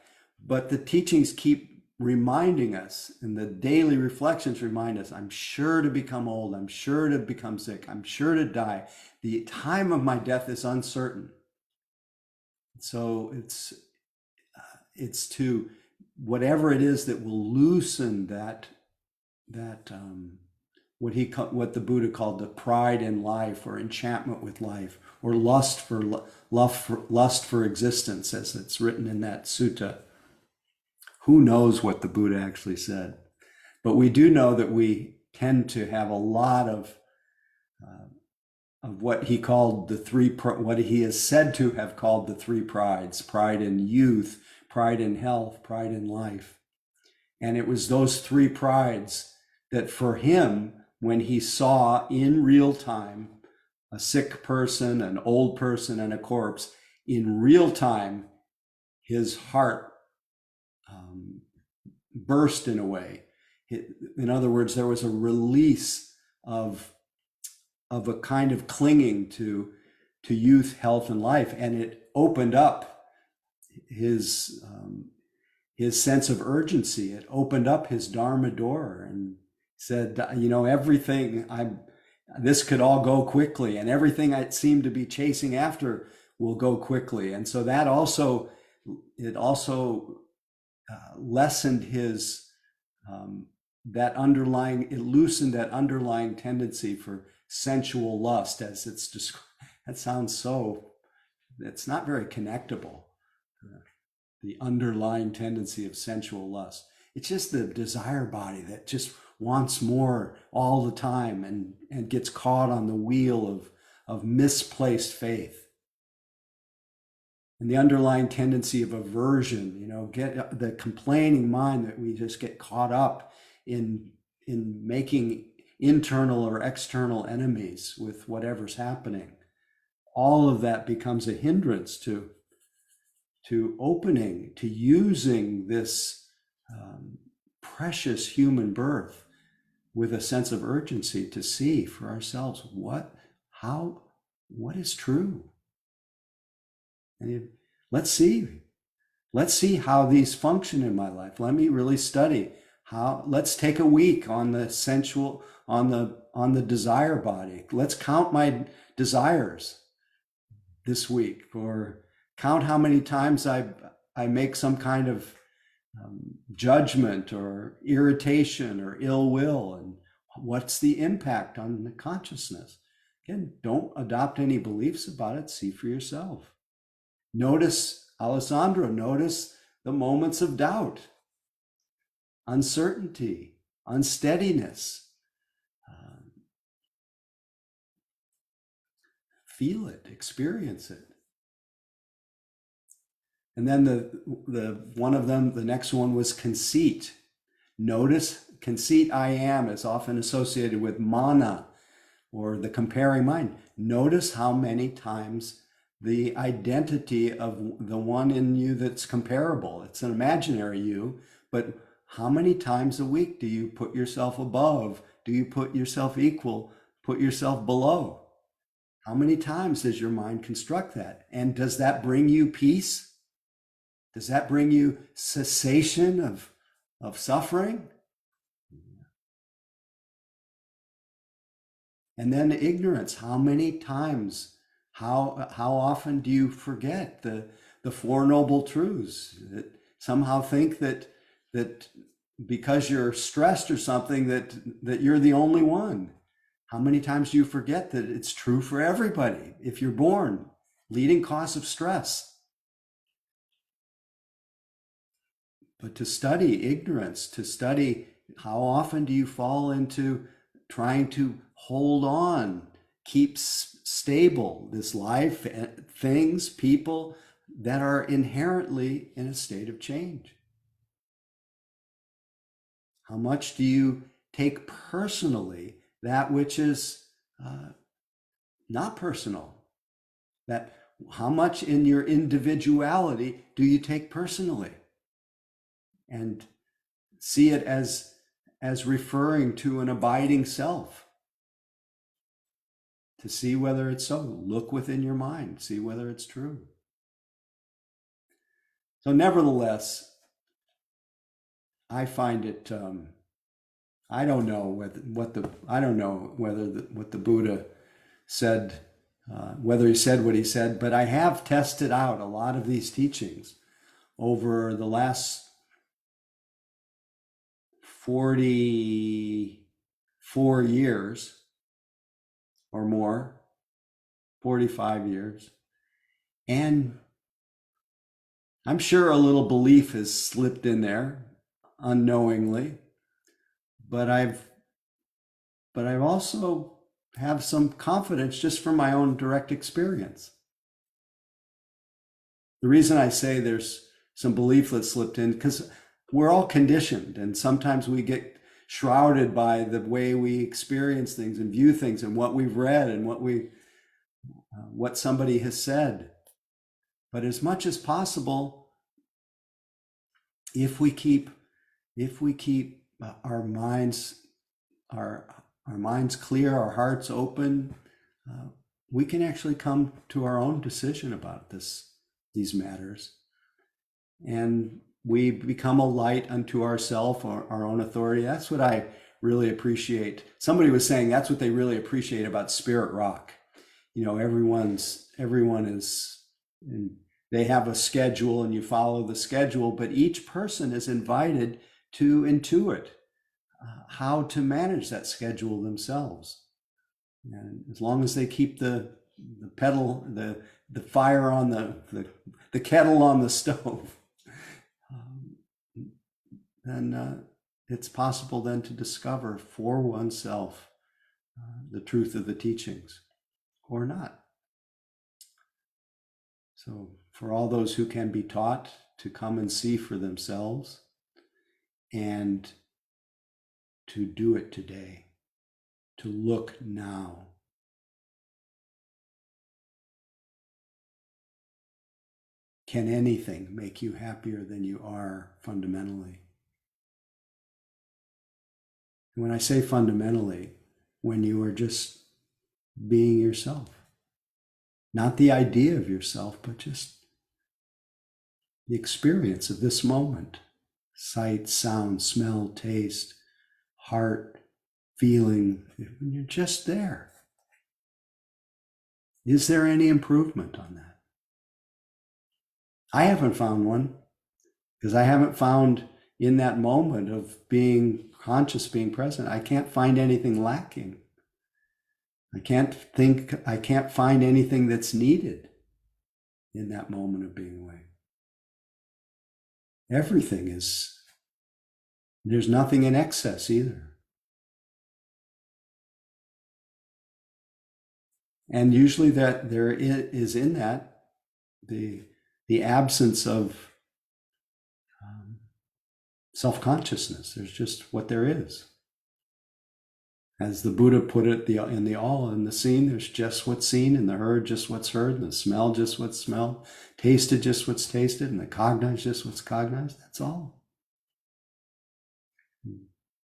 But the teachings keep reminding us, and the daily reflections remind us, I'm sure to become old, I'm sure to become sick, I'm sure to die. The time of my death is uncertain. So it's to whatever it is that will loosen that what the Buddha called the pride in life, or enchantment with life, or lust for existence, as it's written in that sutta. Who knows what the Buddha actually said? But we do know that we tend to have a lot of what he called what he is said to have called the three prides: pride in youth, pride in health, pride in life. And it was those three prides that, for him, when he saw in real time a sick person, an old person, and a corpse, in real time, his heart burst in a way. In other words, there was a release of a kind of clinging to youth, health, and life, and it opened up his sense of urgency. It opened up his Dharma door and said, everything this could all go quickly, and everything I seem to be chasing after will go quickly. And so that also lessened his it loosened that underlying tendency for sensual lust, as it's described. That sounds it's not very connectable, the underlying tendency of sensual lust. It's just the desire body that just wants more all the time, and gets caught on the wheel of misplaced faith. And the underlying tendency of aversion, get the complaining mind, that we just get caught up in making internal or external enemies with whatever's happening. All of that becomes a hindrance to opening, to using this precious human birth with a sense of urgency to see for ourselves what is true. And let's see how these function in my life. Let me really study let's take a week on the sensual, on the desire body. Let's count my desires this week, or count how many times I make some kind of judgment or irritation or ill will, and what's the impact on the consciousness. Again, don't adopt any beliefs about it. See for yourself. Notice, Alessandro, notice the moments of doubt, uncertainty, unsteadiness. Feel it, experience it. And then the next one was conceit. Notice conceit, I am, is often associated with mana, or the comparing mind. Notice how many times the identity of the one in you that's comparable. It's an imaginary you, but how many times a week do you put yourself above? Do you put yourself equal put yourself below. How many times does your mind construct that? And does that bring you peace? Does that bring you cessation of suffering? And then ignorance. How many times, how often do you forget the Four Noble Truths? That somehow think that because you're stressed or something that you're the only one. How many times do you forget that it's true for everybody if you're born? Leading cause of stress. But to study ignorance, to study how often do you fall into trying to hold on, keep stable this life, things, people that are inherently in a state of change? How much do you take personally that which is not personal? That how much in your individuality do you take personally? And see it as referring to an abiding self. To see whether it's so. Look within your mind, see whether it's true. So nevertheless, I find it, I don't know what the Buddha said, whether he said what he said, but I have tested out a lot of these teachings over the last 44 years or more, 45 years. And I'm sure a little belief has slipped in there unknowingly, but I've also have some confidence just from my own direct experience. The reason I say there's some belief that slipped in, because we're all conditioned, and sometimes we get shrouded by the way we experience things and view things and what we've read and what somebody has said. But as much as possible, if we keep our minds clear, our hearts open, we can actually come to our own decision about these matters. And we become a light unto ourself, our own authority. That's what I really appreciate. Somebody was saying that's what they really appreciate about Spirit Rock. You know, everyone is, they have a schedule and you follow the schedule, but each person is invited to intuit how to manage that schedule themselves. And as long as they keep the pedal, the fire on the kettle on the stove, then it's possible then to discover for oneself the truth of the teachings or not. So for all those who can be taught to come and see for themselves and to do it today, to look now. Can anything make you happier than you are fundamentally? When I say fundamentally, when you are just being yourself, not the idea of yourself, but just the experience of this moment, sight, sound, smell, taste, heart, feeling, when you're just there. Is there any improvement on that? I haven't found one, because I haven't found in that moment of being conscious, being present, I can't find anything lacking. I can't find anything that's needed in that moment of being away. Everything is, there's nothing in excess either. And usually that there is in that the absence of self-consciousness. There's just what there is. As the Buddha put it, in the all, in the seen, there's just what's seen, and the heard, just what's heard, and the smell, just what's smelled, tasted, just what's tasted, and the cognized, just what's cognized. That's all.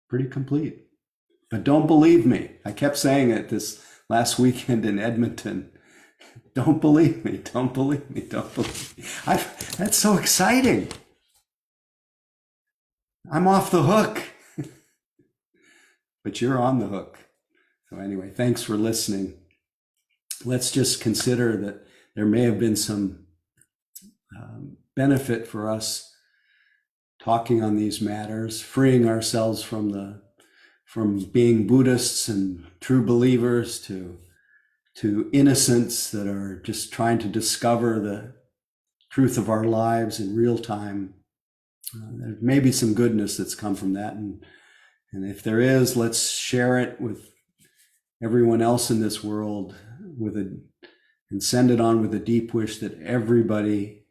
Pretty complete. But don't believe me. I kept saying it this last weekend in Edmonton. Don't believe me. Don't believe me. Don't believe me. That's so exciting. I'm off the hook. But you're on the hook. So anyway, thanks for listening. Let's just consider that there may have been some benefit for us talking on these matters, freeing ourselves from being Buddhists and true believers to innocents that are just trying to discover the truth of our lives in real time. There may be some goodness that's come from that. And if there is, let's share it with everyone else in this world and send it on with a deep wish that everybody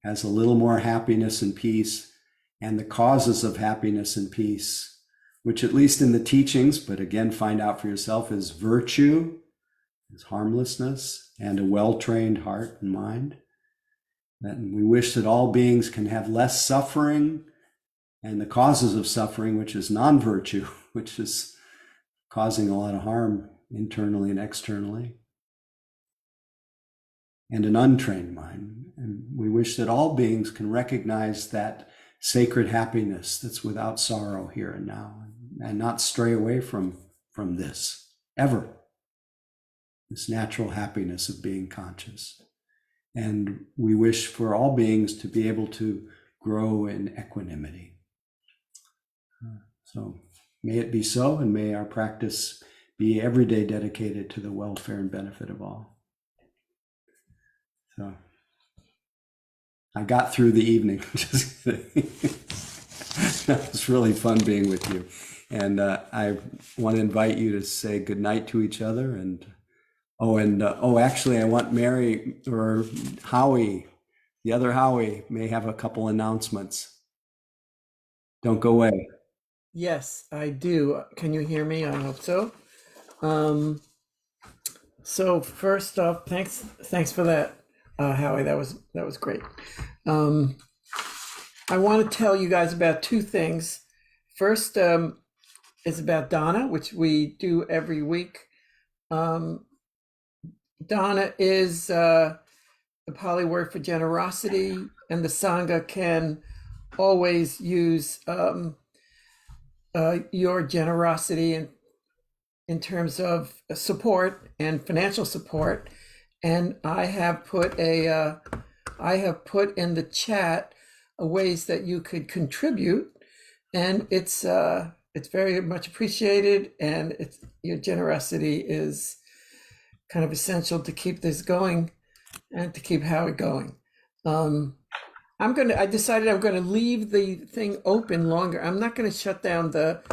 has a little more happiness and peace, and the causes of happiness and peace, which at least in the teachings, but again, find out for yourself, is virtue, is harmlessness, and a well-trained heart and mind. That we wish that all beings can have less suffering, and the causes of suffering, which is non-virtue, which is causing a lot of harm internally and externally, and an untrained mind. And we wish that all beings can recognize that sacred happiness that's without sorrow here and now, and not stray away from this ever. This natural happiness of being conscious. And we wish for all beings to be able to grow in equanimity. So may it be so, and may our practice be every day dedicated to the welfare and benefit of all. So I got through the evening. Just kidding. That was really fun being with you. And I want to invite you to say goodnight to each other. And actually, I want Mary or Howie, the other Howie, may have a couple announcements. Don't go away. Yes, I do. Can you hear me? I hope so. So first off, thanks for that, Howie. That was great. I want to tell you guys about two things. First is about Dana, which we do every week. Dana is the Pali word for generosity, and the Sangha can always use your generosity in terms of support and financial support. And I have put in the chat ways that you could contribute, and it's very much appreciated, and your generosity is kind of essential to keep this going and to keep Howie going. I decided I'm going to leave the thing open longer. I'm not going to shut down the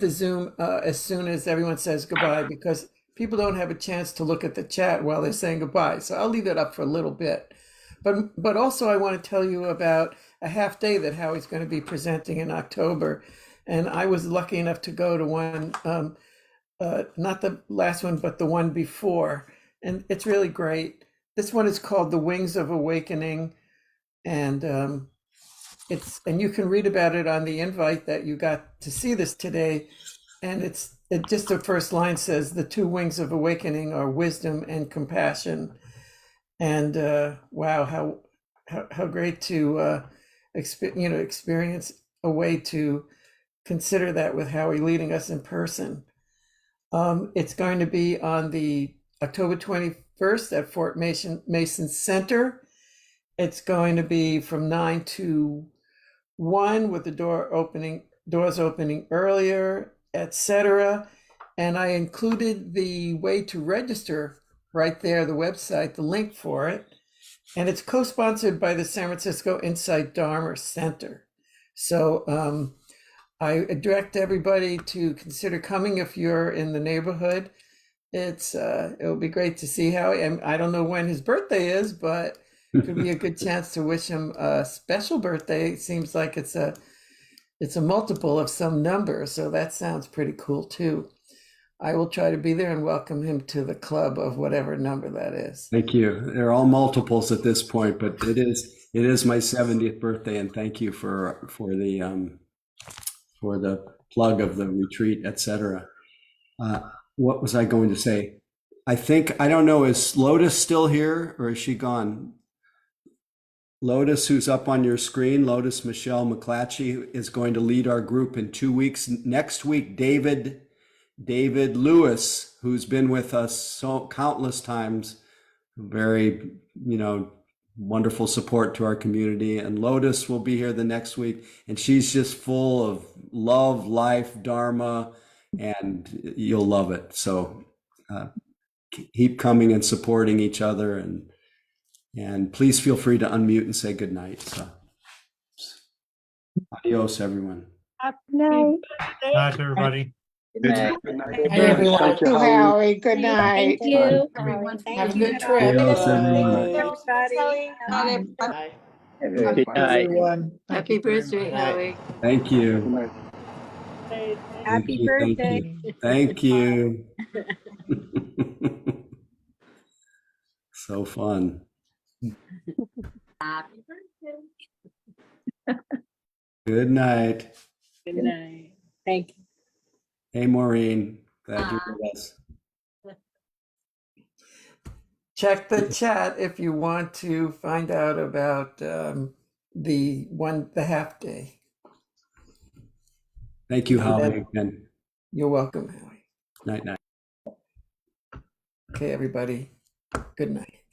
Zoom as soon as everyone says goodbye, because people don't have a chance to look at the chat while they're saying goodbye. So I'll leave it up for a little bit. But also I want to tell you about a half day that Howie's going to be presenting in October. And I was lucky enough to go to one, not the last one, but the one before. And it's really great. This one is called The Wings of Awakening. And you can read about it on the invite that you got to see this today. And just the first line says, the two wings of awakening are wisdom and compassion. And wow, how great to experience a way to consider that with Howie leading us in person. It's going to be on the October 21st at Fort Mason Center. It's going to be from 9 to 1 with the doors opening earlier, etc. And I included the way to register right there, the website, the link for it. And it's co-sponsored by the San Francisco Insight Dharma Center. So I direct everybody to consider coming if you're in the neighborhood. It'll be great to see Howie. And I don't know when his birthday is, but it could be a good chance to wish him a special birthday. It seems like it's a multiple of some number, so that sounds pretty cool too. I will try to be there and welcome him to the club of whatever number that is. Thank you. They're all multiples at this point, but it is my 70th birthday, and thank you for the plug of the retreat, etc. What was I going to say? I think, I don't know, is Lotus still here or is she gone? Lotus, who's up on your screen, Lotus Michelle McClatchy, is going to lead our group in 2 weeks. Next week, David Lewis, who's been with us so countless times, very, wonderful support to our community. And Lotus will be here the next week, and she's just full of love, life, Dharma, and you'll love it. So keep coming and supporting each other, and please feel free to unmute and say good night. So, adios, everyone. No. Night, everybody. Good night. everyone. Thank you, Howie. Good Thank you. Have a good trip. Adios, everyone. Everybody. Good night. Happy birthday, Howie. Thank you. Happy birthday. Thank you. So fun. Happy birthday. Good night. Good night. Thank you. Hey, Maureen. Glad you're with us. Check the chat if you want to find out about the half day. Thank you, Howie, again. You're welcome, Howie. Night, night. Okay, everybody. Good night.